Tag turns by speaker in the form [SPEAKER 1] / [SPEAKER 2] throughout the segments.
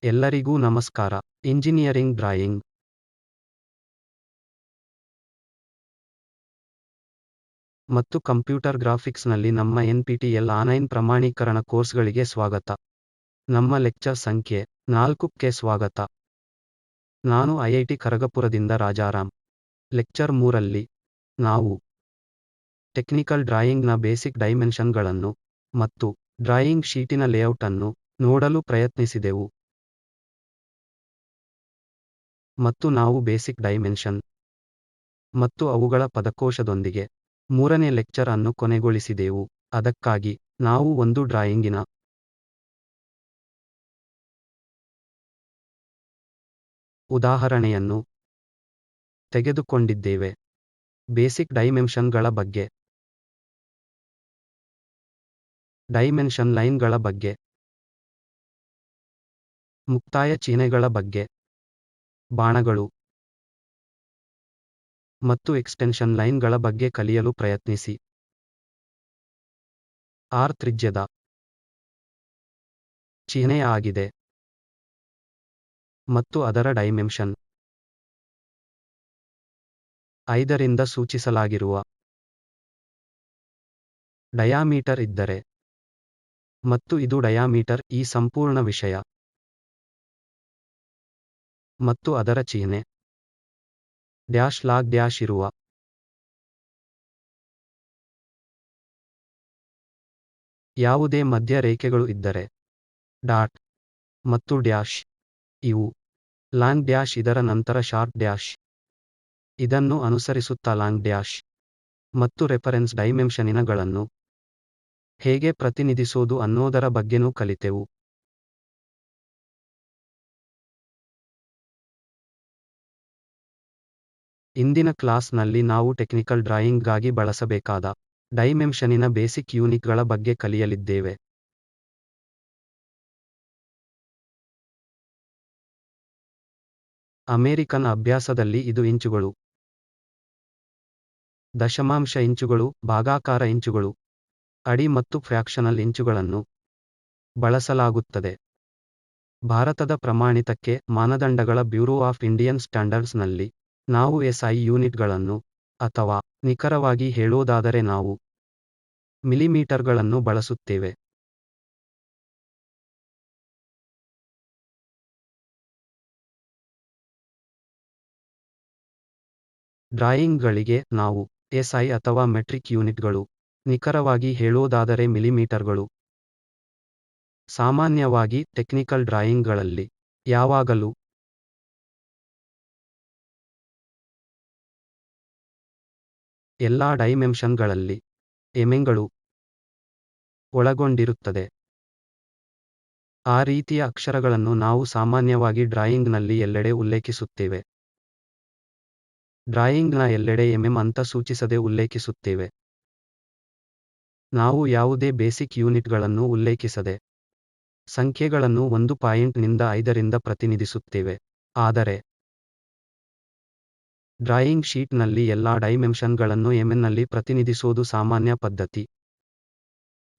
[SPEAKER 1] ಎಲ್ಲರಿಗೂ ನಮಸ್ಕಾರ. Engineering drawing ಮತ್ತು ಕಂಪ್ಯೂಟರ್ ಗ್ರಾಫಿಕ್ಸ್ನಲ್ಲಿ ನಮ್ಮ NPTEL ಆನ್ಲೈನ್ ಪ್ರಮಾಣೀಕರಣ ಕೋರ್ಸ್ಗಳಿಗೆ ಸ್ವಾಗತ. ನಮ್ಮ ಲೆಕ್ಚರ್ ಸಂಖ್ಯೆ 4ಕ್ಕೆ ಸ್ವಾಗತ. ನಾನು IIT ಖರಗಪುರದಿಂದ ರಾಜಾರಾಮ್. ಲೆಕ್ಚರ್ 3ರಲ್ಲಿ ನಾವು ಟೆಕ್ನಿಕಲ್ ಡ್ರಾಯಿಂಗ್ನ ಬೇಸಿಕ್ ಡೈಮೆನ್ಷನ್ಗಳನ್ನು ಮತ್ತು ಡ್ರಾಯಿಂಗ್ ಶೀಟಿನ ಲೇಔಟ್ ಅನ್ನು ನೋಡಲು ಪ್ರಯತ್ನಿಸಿದೆವು. ಮತ್ತು ನಾವು ಬೇಸಿಕ್ ಡೈಮೆನ್ಷನ್ ಮತ್ತು ಅವುಗಳ ಪದಕೋಶದೊಂದಿಗೆ 3ನೇ ಲೆಕ್ಚರ್ ಅನ್ನು ಕೊನೆಗೊಳಿಸಿದೆವು. ಅದಕ್ಕಾಗಿ ನಾವು ಒಂದು ಡ್ರಾಯಿಂಗಿನ ಉದಾಹರಣೆಯನ್ನು ತೆಗೆದುಕೊಂಡಿದ್ದೇವೆ. ಬೇಸಿಕ್ ಡೈಮೆನ್ಷನ್ಗಳ ಬಗ್ಗೆ, ಡೈಮೆನ್ಷನ್ ಲೈನ್ಗಳ ಬಗ್ಗೆ, ಮುಕ್ತಾಯ ಚಿಹ್ನೆಗಳ ಬಗ್ಗೆ, ಬಾಣಗಳು ಮತ್ತು ಎಕ್ಸ್ಟೆನ್ಷನ್ ಲೈನ್ಗಳ ಬಗ್ಗೆ ಕಲಿಯಲು ಪ್ರಯತ್ನಿಸಿ. R ತ್ರಿಜ್ಯದ ಚಿಹ್ನೆ ಆಗಿದೆ ಮತ್ತು ಅದರ ಡೈಮೆನ್ಷನ್ 5ರಿಂದ ಸೂಚಿಸಲಾಗಿರುವ ಡಯಾಮೀಟರ್ ಇದ್ದರೆ ಮತ್ತು ಇದು ಡಯಾಮೀಟರ್ ಈ ಸಂಪೂರ್ಣ ವಿಷಯ ಮತ್ತು ಅದರ ಚಿಹ್ನೆ ಡ್ಯಾಶ್ ಲಾಗ್ ಡ್ಯಾಶ್ ಇರುವ ಯಾವುದೇ ಮಧ್ಯ ರೇಖೆಗಳು ಇದ್ದರೆ ಡಾಟ್ ಮತ್ತು ಡ್ಯಾಶ್ ಇವು ಲಾಂಗ್ ಡ್ಯಾಶ್ ಇದರ ನಂತರ ಶಾರ್ಟ್ ಡ್ಯಾಶ್ ಇದನ್ನು ಅನುಸರಿಸುತ್ತಾ ಲಾಂಗ್ ಡ್ಯಾಶ್ ಮತ್ತು ರೆಫರೆನ್ಸ್ ಡೈಮೆನ್ಷನಿನಗಳನ್ನು ಹೇಗೆ ಪ್ರತಿನಿಧಿಸೋದು ಅನ್ನೋದರ ಬಗ್ಗೆನೂ ಕಲಿತೆವು. ಇಂದಿನ ಕ್ಲಾಸ್ನಲ್ಲಿ ನಾವು ಟೆಕ್ನಿಕಲ್ ಡ್ರಾಯಿಂಗ್ಗಾಗಿ ಬಳಸಬೇಕಾದ ಡೈಮೆನ್ಷನಿನ ಬೇಸಿಕ್ ಯೂನಿಟ್ಗಳ ಬಗ್ಗೆ ಕಲಿಯಲಿದ್ದೇವೆ. ಅಮೆರಿಕನ್ ಅಭ್ಯಾಸದಲ್ಲಿ ಇದು ಇಂಚುಗಳು, ದಶಮಾಂಶ ಇಂಚುಗಳು, ಭಾಗಾಕಾರ ಇಂಚುಗಳು, ಅಡಿ ಮತ್ತು ಫ್ರ್ಯಾಕ್ಷನಲ್ ಇಂಚುಗಳನ್ನು ಬಳಸಲಾಗುತ್ತದೆ. ಭಾರತದ ಪ್ರಮಾಣಿತಕ್ಕೆ ಮಾನದಂಡಗಳ ಬ್ಯೂರೋ ಆಫ್ ಇಂಡಿಯನ್ ಸ್ಟ್ಯಾಂಡರ್ಡ್ಸ್ನಲ್ಲಿ ನಾವು SI ಯೂನಿಟ್ಗಳನ್ನು ಅಥವಾ ನಿಖರವಾಗಿ ಹೇಳೋದಾದರೆ ನಾವು ಮಿಲಿಮೀಟರ್ಗಳನ್ನು ಬಳಸುತ್ತೇವೆ. ಡ್ರಾಯಿಂಗ್ಗಳಿಗೆ ನಾವು SI ಅಥವಾ ಮೆಟ್ರಿಕ್ ಯೂನಿಟ್ಗಳು, ನಿಖರವಾಗಿ ಹೇಳೋದಾದರೆ ಮಿಲಿಮೀಟರ್ಗಳು. ಸಾಮಾನ್ಯವಾಗಿ ಟೆಕ್ನಿಕಲ್ ಡ್ರಾಯಿಂಗ್ಗಳಲ್ಲಿ ಯಾವಾಗಲೂ ಎಲ್ಲಾ ಡೈಮೆನ್ಷನ್ಗಳಲ್ಲಿ ಎಂಎಂಗಳು ಒಳಗೊಂಡಿರುತ್ತದೆ. ಆ ರೀತಿಯ ಅಕ್ಷರಗಳನ್ನು ನಾವು ಸಾಮಾನ್ಯವಾಗಿ ಡ್ರಾಯಿಂಗ್ನಲ್ಲಿ ಎಲ್ಲೆಡೆ ಉಲ್ಲೇಖಿಸುತ್ತೇವೆ. ಡ್ರಾಯಿಂಗ್ನ ಎಲ್ಲೆಡೆ ಅಂತ ಸೂಚಿಸದೆ ಉಲ್ಲೇಖಿಸುತ್ತೇವೆ. ನಾವು ಯಾವುದೇ ಬೇಸಿಕ್ ಯೂನಿಟ್ಗಳನ್ನು ಉಲ್ಲೇಖಿಸದೆ ಸಂಖ್ಯೆಗಳನ್ನು 1 ಪಾಯಿಂಟ್ನಿಂದ 5ರಿಂದ ಪ್ರತಿನಿಧಿಸುತ್ತೇವೆ. ಆದರೆ ಡ್ರಾಯಿಂಗ್ ಶೀಟ್ನಲ್ಲಿ ಎಲ್ಲಾ ಡೈಮೆನ್ಷನ್ಗಳನ್ನು ನಲ್ಲಿ ಪ್ರತಿನಿಧಿಸೋದು ಸಾಮಾನ್ಯ ಪದ್ಧತಿ.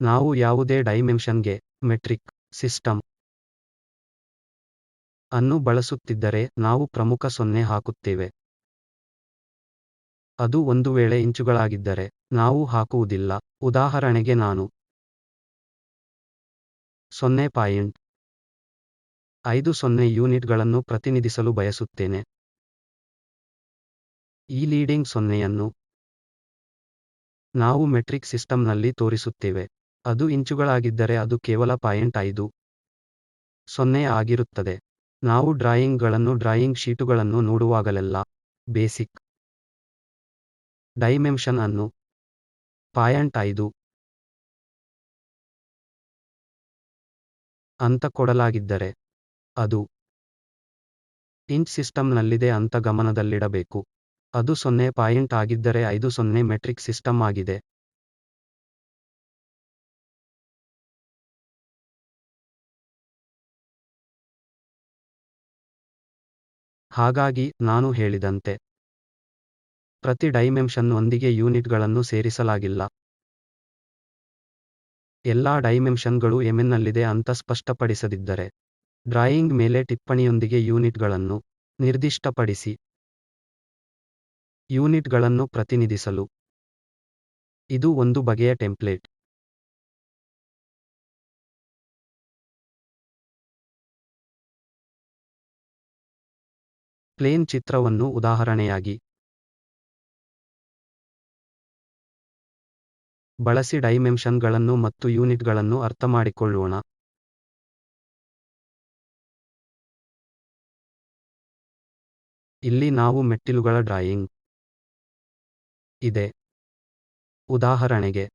[SPEAKER 1] ನಾವು ಯಾವುದೇ ಡೈಮೆನ್ಷನ್ಗೆ ಮೆಟ್ರಿಕ್ ಸಿಸ್ಟಮ್ ಅನ್ನು ಬಳಸುತ್ತಿದ್ದರೆ ನಾವು ಪ್ರಮುಖ 0 ಹಾಕುತ್ತೇವೆ. ಅದು ಒಂದು ವೇಳೆ ಇಂಚುಗಳಾಗಿದ್ದರೆ ನಾವು ಹಾಕುವುದಿಲ್ಲ. ಉದಾಹರಣೆಗೆ ನಾನು 0.50 ಯೂನಿಟ್ಗಳನ್ನು ಪ್ರತಿನಿಧಿಸಲು ಬಯಸುತ್ತೇನೆ. ಈ ಲೀಡಿಂಗ್ 0ಯನ್ನು ನಾವು ಮೆಟ್ರಿಕ್ ಸಿಸ್ಟಮ್ನಲ್ಲಿ ತೋರಿಸುತ್ತೇವೆ. ಅದು ಇಂಚುಗಳಾಗಿದ್ದರೆ ಅದು ಕೇವಲ 0.50 ಆಗಿರುತ್ತದೆ. ನಾವು ಡ್ರಾಯಿಂಗ್ ಶೀಟುಗಳನ್ನು ನೋಡುವಾಗಲೆಲ್ಲ ಬೇಸಿಕ್ ಡೈಮೆನ್ಷನ್ ಅನ್ನು 0.5 ಅಂತ ಕೊಡಲಾಗಿದ್ದರೆ ಅದು ಇಂಚ್ ಸಿಸ್ಟಮ್ನಲ್ಲಿದೆ ಅಂತ ಗಮನದಲ್ಲಿಡಬೇಕು. ಅದು 0 ಆಗಿದ್ದರೆ 50 ಮೆಟ್ರಿಕ್ ಸಿಸ್ಟಮ್ ಆಗಿದೆ. ಹಾಗಾಗಿ ನಾನು ಹೇಳಿದಂತೆ ಪ್ರತಿ ಡೈಮೆನ್ಷನ್ ಒಂದಿಗೆ ಯೂನಿಟ್ಗಳನ್ನು ಸೇರಿಸಲಾಗಿಲ್ಲ. ಎಲ್ಲಾ ಡೈಮೆನ್ಷನ್ಗಳು ಎಂನಲ್ಲಿದೆ ಅಂತ ಸ್ಪಷ್ಟಪಡಿಸದಿದ್ದರೆ ಡ್ರಾಯಿಂಗ್ ಮೇಲೆ ಟಿಪ್ಪಣಿಯೊಂದಿಗೆ ಯೂನಿಟ್ಗಳನ್ನು ನಿರ್ದಿಷ್ಟಪಡಿಸಿ. ಯೂನಿಟ್ಗಳನ್ನು ಪ್ರತಿನಿಧಿಸಲು ಇದು ಒಂದು ಬಗೆಯ ಟೆಂಪ್ಲೇಟ್. ಪ್ಲೇನ್ ಚಿತ್ರವನ್ನು ಉದಾಹರಣೆಯಾಗಿ ಬಳಸಿ ಡೈಮೆನ್ಷನ್ಗಳನ್ನು ಮತ್ತು ಯೂನಿಟ್ಗಳನ್ನು ಅರ್ಥಮಾಡಿಕೊಳ್ಳೋಣ. ಇಲ್ಲಿ ನಾವು ಮೆಟ್ಟಿಲುಗಳ ಡ್ರಾಯಿಂಗ್ ಇದೆ. ಉದಾಹರಣೆಗೆ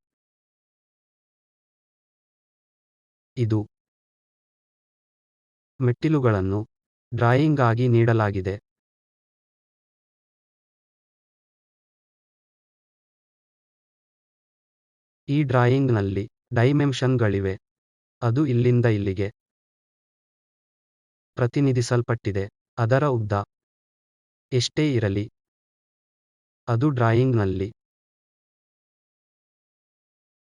[SPEAKER 1] ಇದು ಮೆಟ್ಟಿಲುಗಳನ್ನು ಡ್ರಾಯಿಂಗ್ ಆಗಿ ನೀಡಲಾಗಿದೆ. ಈ ಡ್ರಾಯಿಂಗ್ನಲ್ಲಿ ಡೈಮೆನ್ಷನ್ಗಳಿವೆ. ಅದು ಇಲ್ಲಿಂದ ಇಲ್ಲಿಗೆ ಪ್ರತಿನಿಧಿಸಲ್ಪಟ್ಟಿದೆ. ಅದರ ಉದ್ದ ಎಷ್ಟೇ ಇರಲಿ ಅದು ಡ್ರಾಯಿಂಗ್ನಲ್ಲಿ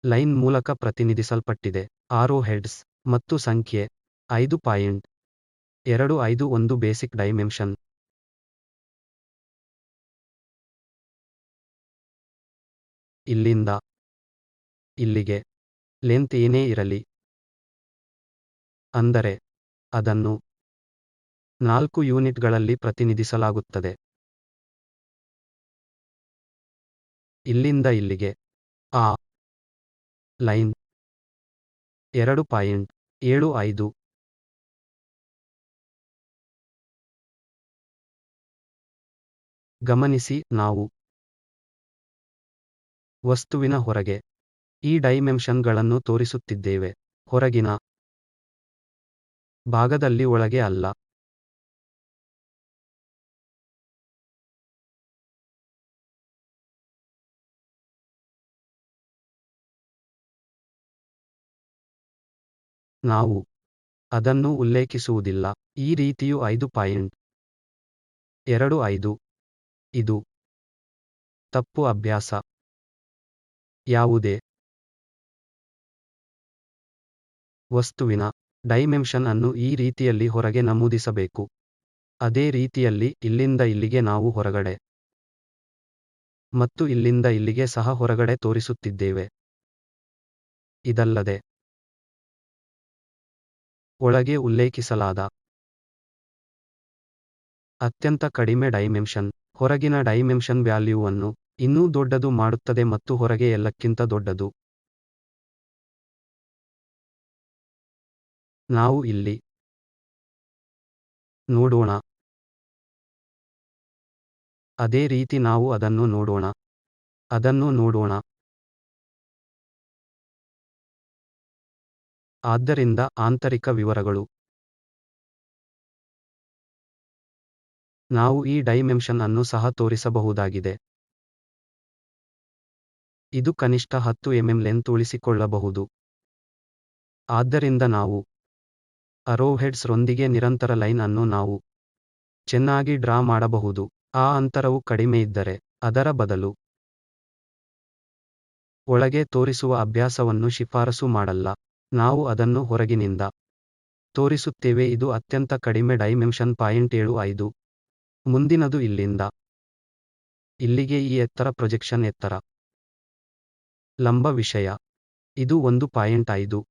[SPEAKER 1] ಲೈನ್ ಮೂಲಕ ಪ್ರತಿನಿಧಿಸಲ್ಪಟ್ಟಿದೆ. ಆರೋ ಹೆಡ್ಸ್ ಮತ್ತು ಸಂಖ್ಯೆ 5.25 ಒಂದು ಬೇಸಿಕ್ ಡೈಮೆನ್ಷನ್. ಇಲ್ಲಿಂದ ಇಲ್ಲಿಗೆ ಲೆಂತ್ ಏನೇ ಇರಲಿ, ಅಂದರೆ ಅದನ್ನು 4 ಯೂನಿಟ್ಗಳಲ್ಲಿ ಪ್ರತಿನಿಧಿಸಲಾಗುತ್ತದೆ. ಇಲ್ಲಿಂದ ಇಲ್ಲಿಗೆ ಆ ಲೈನ್ 2.75. ಗಮನಿಸಿ, ನಾವು ವಸ್ತುವಿನ ಹೊರಗೆ ಈ ಡೈಮೆನ್ಷನ್ಗಳನ್ನು ತೋರಿಸುತ್ತಿದ್ದೇವೆ. ಹೊರಗಿನ ಭಾಗದಲ್ಲಿ, ಒಳಗೆ ಅಲ್ಲ. ನಾವು ಅದನ್ನು ಉಲ್ಲೇಖಿಸುವುದಿಲ್ಲ. ಈ ರೀತಿಯು 5.25. ಇದು ತಪ್ಪು ಅಭ್ಯಾಸ. ಯಾವುದೇ ವಸ್ತುವಿನ ಡೈಮೆನ್ಷನ್ ಅನ್ನು ಈ ರೀತಿಯಲ್ಲಿ ಹೊರಗೆ ನಮೂದಿಸಬೇಕು. ಅದೇ ರೀತಿಯಲ್ಲಿ ಇಲ್ಲಿಂದ ಇಲ್ಲಿಗೆ ನಾವು ಹೊರಗಡೆ ಮತ್ತು ಇಲ್ಲಿಂದ ಇಲ್ಲಿಗೆ ಸಹ ಹೊರಗಡೆ ತೋರಿಸುತ್ತಿದ್ದೇವೆ. ಇದಲ್ಲದೆ ಒಳಗೆ ಉಲ್ಲೇಖಿಸಲಾದ ಅತ್ಯಂತ ಕಡಿಮೆ ಡೈಮೆನ್ಷನ್ ಹೊರಗಿನ ಡೈಮೆನ್ಷನ್ ವ್ಯಾಲ್ಯೂವನ್ನು ಇನ್ನೂ ದೊಡ್ಡದು ಮಾಡುತ್ತದೆ ಮತ್ತು ಹೊರಗೆ ಎಲ್ಲಕ್ಕಿಂತ ದೊಡ್ಡದು. ನಾವು ಇಲ್ಲಿ ನೋಡೋಣ. ಅದೇ ರೀತಿ ನಾವು ಅದನ್ನು ನೋಡೋಣ. ಅದನ್ನು ನೋಡೋಣ. ಆದ್ದರಿಂದ ಆಂತರಿಕ ವಿವರಗಳು. ನಾವು ಈ ಡೈಮೆನ್ಷನ್ ಅನ್ನು ಸಹ ತೋರಿಸಬಹುದಾಗಿದೆ. ಇದು ಕನಿಷ್ಠ 10 mm ಲೆಂತ್ ಉಳಿಸಿಕೊಳ್ಳಬಹುದು. ಆದ್ದರಿಂದ ನಾವು ಅರೋವ್ಹೆಡ್ಸ್ ರೊಂದಿಗೆ ನಿರಂತರ ಲೈನ್ ಅನ್ನು ನಾವು ಚೆನ್ನಾಗಿ ಡ್ರಾ ಮಾಡಬಹುದು. ಆ ಅಂತರವು ಕಡಿಮೆ ಇದ್ದರೆ ಅದರ ಬದಲು ಒಳಗೆ ತೋರಿಸುವ ಅಭ್ಯಾಸವನ್ನು ಶಿಫಾರಸು ಮಾಡಲ್ಲ. ನಾವು ಅದನ್ನು ಹೊರಗಿನಿಂದ ತೋರಿಸುತ್ತೇವೆ. ಇದು ಅತ್ಯಂತ ಕಡಿಮೆ ಡೈಮೆನ್ಷನ್ 0.75. ಮುಂದಿನದು ಇಲ್ಲಿಂದ ಇಲ್ಲಿಗೆ ಈ ಎತ್ತರ ಪ್ರೊಜೆಕ್ಷನ್ ಎತ್ತರ. ಲಂಬ ವಿಷಯ ಇದು 1.5.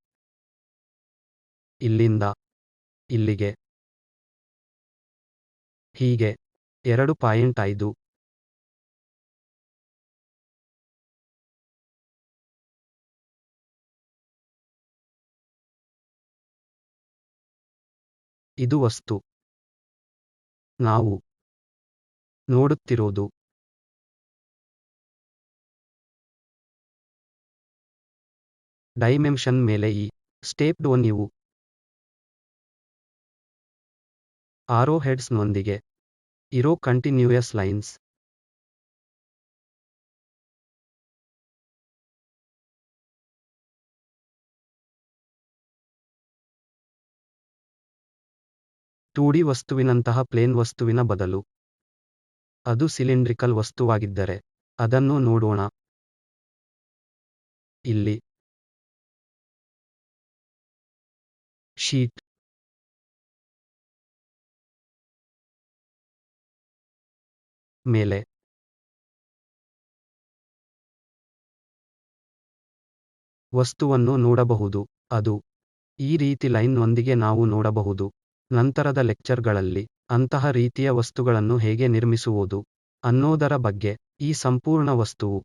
[SPEAKER 1] ಇಲ್ಲಿಂದ ಇಲ್ಲಿಗೆ ಹೀಗೆ 2.5. ಇದು ವಸ್ತು. ನಾವು ನೋಡುತ್ತಿರೋದು ಡೈಮೆನ್ಷನ್ ಮೇಲೆ ಈ ಸ್ಟೆಪ್ಡ್ ನೀವು ಆರೋ ಹೆಡ್ಸ್ನೊಂದಿಗೆ ಇರೋ ಕಂಟಿನ್ಯೂಯಸ್ ಲೈನ್ಸ್. ಟೂಡಿ ವಸ್ತುವಿನಂತಹ ಪ್ಲೇನ್ ವಸ್ತುವಿನ ಬದಲು ಅದು ಸಿಲಿಂಡ್ರಿಕಲ್ ವಸ್ತುವಾಗಿದ್ದರೆ ಅದನ್ನು ನೋಡೋಣ. ಇಲ್ಲಿ ಶೀಟ್ ಮೇಲೆ ವಸ್ತುವನ್ನು ನೋಡಬಹುದು. ಅದು ಈ ರೀತಿ ಲೈನ್ನೊಂದಿಗೆ ನಾವು ನೋಡಬಹುದು. ನಂತರದ ಲೆಕ್ಚರ್ಗಳಲ್ಲಿ ಅಂತಹ ರೀತಿಯ ವಸ್ತುಗಳನ್ನು ಹೇಗೆ ನಿರ್ಮಿಸುವುದು ಅನ್ನೋದರ ಬಗ್ಗೆ, ಈ ಸಂಪೂರ್ಣ ವಸ್ತುವು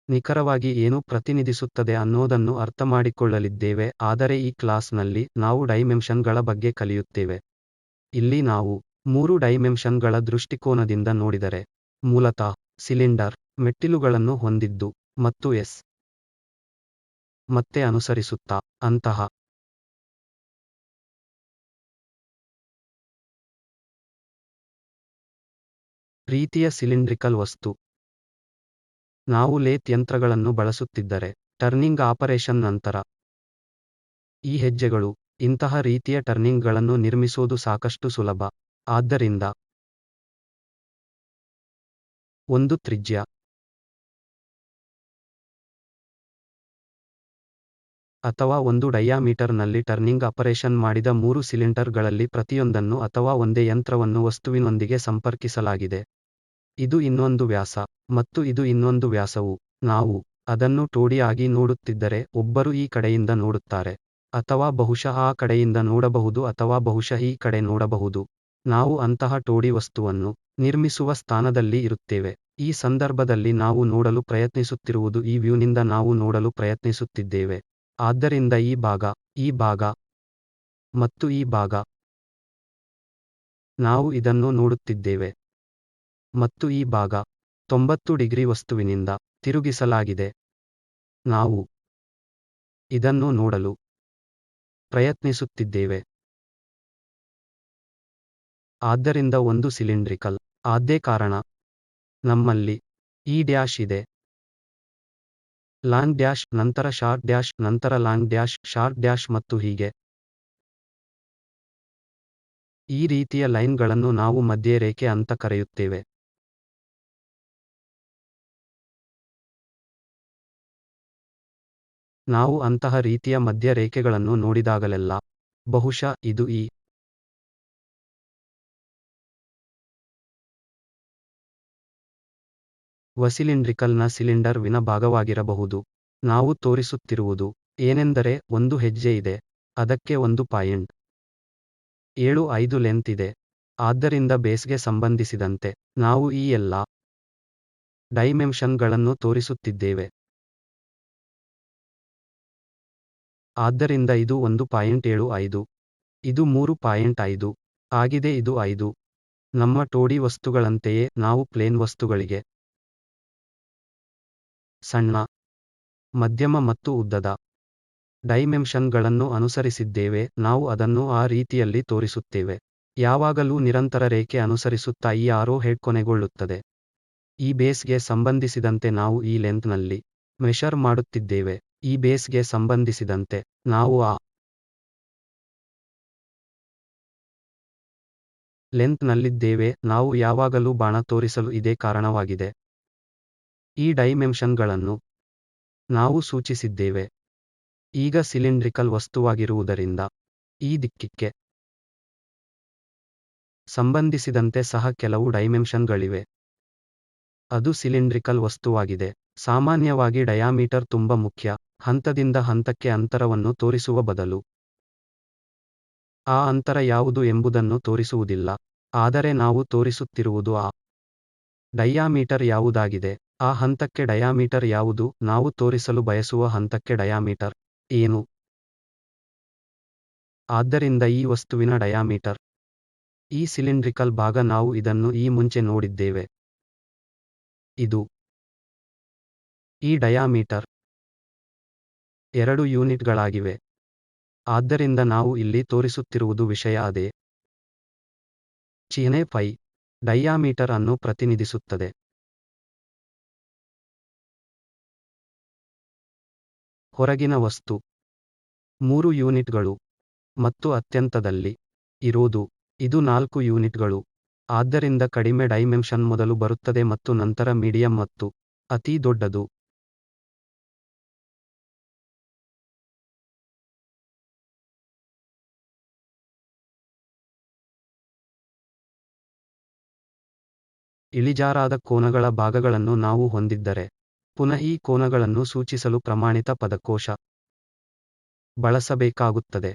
[SPEAKER 1] ನಿಖರವಾಗಿ ಏನು ಪ್ರತಿನಿಧಿಸುತ್ತದೆ ಅನ್ನೋದನ್ನು ಅರ್ಥಮಾಡಿಕೊಳ್ಳಲಿದ್ದೇವೆ. ಆದರೆ ಈ ಕ್ಲಾಸ್ನಲ್ಲಿ ನಾವು ಡೈಮೆನ್ಷನ್ಗಳ ಬಗ್ಗೆ ಕಲಿಯುತ್ತೇವೆ. ಇಲ್ಲಿ ನಾವು 3 ಡೈಮೆನ್ಷನ್ಗಳ ದೃಷ್ಟಿಕೋನದಿಂದ ನೋಡಿದರೆ, ಮೂಲತಃ ಸಿಲಿಂಡರ್ ಮೆಟ್ಟಿಲುಗಳನ್ನು ಹೊಂದಿದ್ದು ಮತ್ತು ಎಸ್ ಮತ್ತೆ ಅನುಸರಿಸುತ್ತಾ ಅಂತಹ ರೀತಿಯ ಸಿಲಿಂಡ್ರಿಕಲ್ ವಸ್ತು. ನಾವು ಲೇತ್ ಯಂತ್ರಗಳನ್ನು ಬಳಸುತ್ತಿದ್ದರೆ, ಟರ್ನಿಂಗ್ ಆಪರೇಷನ್ ನಂತರ ಈ ಹೆಜ್ಜೆಗಳು, ಇಂತಹ ರೀತಿಯ ಟರ್ನಿಂಗ್ಗಳನ್ನು ನಿರ್ಮಿಸೋದು ಸಾಕಷ್ಟು ಸುಲಭ. ಆದ್ದರಿಂದ ಒಂದು ತ್ರಿಜ್ಯ ಅಥವಾ ಒಂದು ಡಯಾಮೀಟರ್ನಲ್ಲಿ ಟರ್ನಿಂಗ್ ಆಪರೇಷನ್ ಮಾಡಿದ 3 ಸಿಲಿಂಡರ್ಗಳಲ್ಲಿ ಪ್ರತಿಯೊಂದನ್ನು ಅಥವಾ ಒಂದೇ ಯಂತ್ರವನ್ನು ವಸ್ತುವಿನೊಂದಿಗೆ ಸಂಪರ್ಕಿಸಲಾಗಿದೆ. ಇದು ಇನ್ನೊಂದು ವ್ಯಾಸ ಮತ್ತು ಇದು ಇನ್ನೊಂದು ವ್ಯಾಸವು. ನಾವು ಅದನ್ನು 2D ಆಗಿ ನೋಡುತ್ತಿದ್ದರೆ, ಒಬ್ಬರು ಈ ಕಡೆಯಿಂದ ನೋಡುತ್ತಾರೆ, ಅಥವಾ ಬಹುಶಃ ಆ ಕಡೆಯಿಂದ ನೋಡಬಹುದು ಅಥವಾ ಬಹುಶಃ ಈ ಕಡೆ ನೋಡಬಹುದು. ನಾವು ಅಂತಹ 2D ವಸ್ತುವನ್ನು ನಿರ್ಮಿಸುವ ಸ್ಥಾನದಲ್ಲಿ ಇರುತ್ತೇವೆ. ಈ ಸಂದರ್ಭದಲ್ಲಿ ನಾವು ನೋಡಲು ಪ್ರಯತ್ನಿಸುತ್ತಿರುವುದು ಈ ವ್ಯೂನಿಂದ ನಾವು ನೋಡಲು ಪ್ರಯತ್ನಿಸುತ್ತಿದ್ದೇವೆ. ಆದ್ದರಿಂದ ಈ ಭಾಗ ಮತ್ತು ಈ ಭಾಗ ನಾವು ಇದನ್ನು ನೋಡುತ್ತಿದ್ದೇವೆ ಮತ್ತು ಈ ಭಾಗ 90 ಡಿಗ್ರಿ ವಸ್ತುವಿನಿಂದ ತಿರುಗಿಸಲಾಗಿದೆ. ನಾವು ಇದನ್ನು ನೋಡಲು ಪ್ರಯತ್ನಿಸುತ್ತಿದ್ದೇವೆ. ಆದ್ದರಿಂದ ಒಂದು ಸಿಲಿಂಡ್ರಿಕಲ್ ಆದ್ದೇ ಕಾರಣ ನಮ್ಮಲ್ಲಿ ಈ ಡ್ಯಾಶ್ ಇದೆ, ಲಾಂಗ್ ಡ್ಯಾಶ್, ನಂತರ ಶಾರ್ಟ್ ಡ್ಯಾಶ್, ನಂತರ ಲಾಂಗ್ ಡ್ಯಾಶ್, ಶಾರ್ಟ್ ಡ್ಯಾಶ್ ಮತ್ತು ಹೀಗೆ. ಈ ರೀತಿಯ ಲೈನ್ಗಳನ್ನು ನಾವು ಮಧ್ಯರೇಖೆ ಅಂತ ಕರೆಯುತ್ತೇವೆ. ನಾವು ಅಂತಹ ರೀತಿಯ ಮಧ್ಯರೇಖೆಗಳನ್ನು ನೋಡಿದಾಗಲೆಲ್ಲ, ಬಹುಶಃ ಇದು ಈ ಸಿಲಿಂಡ್ರಿಕಲ್ನ ಸಿಲಿಂಡರ್ ವಿನ ಭಾಗವಾಗಿರಬಹುದು. ನಾವು ತೋರಿಸುತ್ತಿರುವುದು ಏನೆಂದರೆ, ಒಂದು ಹೆಜ್ಜೆ ಇದೆ, ಅದಕ್ಕೆ 1.75 ಲೆಂತ್ ಇದೆ. ಆದ್ದರಿಂದ ಬೇಸ್ಗೆ ಸಂಬಂಧಿಸಿದಂತೆ ನಾವು ಈ ಎಲ್ಲಾ ಡೈಮೆನ್ಷನ್ಗಳನ್ನು ತೋರಿಸುತ್ತಿದ್ದೇವೆ. ಆದ್ದರಿಂದ ಇದು 1.75, ಇದು 3.5 ಆಗಿದೆ, ಇದು 5. ನಮ್ಮ 2D ವಸ್ತುಗಳಂತೆಯೇ ನಾವು ಪ್ಲೇನ್ ವಸ್ತುಗಳಿಗೆ ಸಣ್ಣ, ಮಧ್ಯಮ ಮತ್ತು ಉದ್ದದ ಡೈಮೆನ್ಷನ್ಗಳನ್ನು ಅನುಸರಿಸಿದ್ದೇವೆ. ನಾವು ಅದನ್ನು ಆ ರೀತಿಯಲ್ಲಿ ತೋರಿಸುತ್ತೇವೆ. ಯಾವಾಗಲೂ ನಿರಂತರ ರೇಖೆ ಅನುಸರಿಸುತ್ತಾ ಈ ಆರೋ ಹೆಡ್ ಕೊನೆಗೊಳ್ಳುತ್ತದೆ. ಈ ಬೇಸ್ಗೆ ಸಂಬಂಧಿಸಿದಂತೆ ನಾವು ಈ ಲೆಂತ್ನಲ್ಲಿ ಮೆಷರ್ ಮಾಡುತ್ತಿದ್ದೇವೆ. ಈ ಬೇಸ್ಗೆ ಸಂಬಂಧಿಸಿದಂತೆ ನಾವು ಆ ಲೆಂತ್ನಲ್ಲಿದ್ದೇವೆ. ನಾವು ಯಾವಾಗಲೂ ಬಾಣ ತೋರಿಸಲು ಇದೇ ಕಾರಣವಾಗಿದೆ. ಈ ಡೈಮೆನ್ಷನ್ಗಳನ್ನು ನಾವು ಸೂಚಿಸಿದ್ದೇವೆ. ಈಗ ಸಿಲಿಂಡ್ರಿಕಲ್ ವಸ್ತುವಾಗಿರುವುದರಿಂದ ಈ ದಿಕ್ಕಿಗೆ ಸಂಬಂಧಿಸಿದಂತೆ ಸಹ ಕೆಲವು ಡೈಮೆನ್ಷನ್ಗಳಿವೆ. ಅದು ಸಿಲಿಂಡ್ರಿಕಲ್ ವಸ್ತುವಾಗಿದೆ. ಸಾಮಾನ್ಯವಾಗಿ ಡಯಾಮೀಟರ್ ತುಂಬ ಮುಖ್ಯ. ಹಂತದಿಂದ ಹಂತಕ್ಕೆ ಅಂತರವನ್ನು ತೋರಿಸುವ ಬದಲು ಆ ಅಂತರ ಯಾವುದು ಎಂಬುದನ್ನು ತೋರಿಸುವುದಿಲ್ಲ. ಆದರೆ ನಾವು ತೋರಿಸುತ್ತಿರುವುದು ಆ ಡಯಾಮೀಟರ್ ಯಾವುದಾಗಿದೆ, ಆ ಹಂತಕ್ಕೆ ಡಯಾಮೀಟರ್ ಯಾವುದು, ನಾವು ತೋರಿಸಲು ಬಯಸುವ ಹಂತಕ್ಕೆ ಡಯಾಮೀಟರ್ ಏನು. ಆದ್ದರಿಂದ ಈ ವಸ್ತುವಿನ ಡಯಾಮೀಟರ್, ಈ ಸಿಲಿಂಡ್ರಿಕಲ್ ಭಾಗ, ನಾವು ಇದನ್ನು ಈ ಮುಂಚೆ ನೋಡಿದ್ದೇವೆ. ಇದು ಈ ಡಯಾಮೀಟರ್ 2 ಯೂನಿಟ್ಗಳಾಗಿವೆ. ಆದ್ದರಿಂದ ನಾವು ಇಲ್ಲಿ ತೋರಿಸುತ್ತಿರುವುದು ವಿಷಯ ಅದೇ. ಚಿಹ್ನೆ ಫೈ ಡಯಾಮೀಟರ್ ಅನ್ನು ಪ್ರತಿನಿಧಿಸುತ್ತದೆ. ಹೊರಗಿನ ವಸ್ತು 3 ಯೂನಿಟ್ಗಳು ಮತ್ತು ಅತ್ಯಂತದಲ್ಲಿ ಇರೋದು ಇದು 4 ಯೂನಿಟ್ಗಳು. ಆದ್ದರಿಂದ ಕಡಿಮೆ ಡೈಮೆನ್ಷನ್ ಮೊದಲು ಬರುತ್ತದೆ ಮತ್ತು ನಂತರ ಮೀಡಿಯಂ ಮತ್ತು ಅತೀ ದೊಡ್ಡದು. ಇಳಿಜಾರಾದ ಕೋನಗಳ ಭಾಗಗಳನ್ನು ನಾವು ಹೊಂದಿದ್ದರೆ ಪುನಃ ಈ ಕೋನಗಳನ್ನು ಸೂಚಿಸಲು ಪ್ರಮಾಣಿತ ಪದಕೋಶ ಬಳಸಬೇಕಾಗುತ್ತದೆ.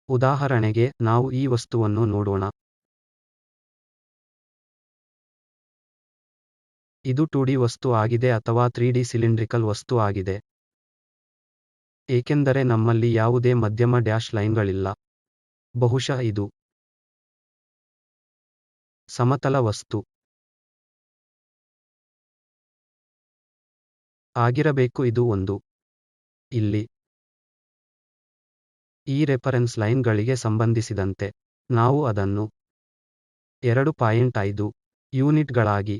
[SPEAKER 1] ಉದಾಹರಣೆಗೆ ನಾವು ಈ ವಸ್ತುವನ್ನು ನೋಡೋಣ. ಇದು 2D ವಸ್ತು ಆಗಿದೆ ಅಥವಾ 3D ಸಿಲಿಂಡ್ರಿಕಲ್ ವಸ್ತು ಆಗಿದೆ. ಏಕೆಂದರೆ ನಮ್ಮಲ್ಲಿ ಯಾವುದೇ ಮಧ್ಯಮ ಡ್ಯಾಶ್ ಲೈನ್ಗಳಿಲ್ಲ. ಬಹುಶಃ ಇದು ಸಮತಲ ವಸ್ತು ಆಗಿರಬೇಕು. ಇದು ಒಂದು. ಇಲ್ಲಿ ಈ ರೆಫರೆನ್ಸ್ ಲೈನ್ಗಳಿಗೆ ಸಂಬಂಧಿಸಿದಂತೆ ನಾವು ಅದನ್ನು 2.5 ಯೂನಿಟ್ಗಳಾಗಿ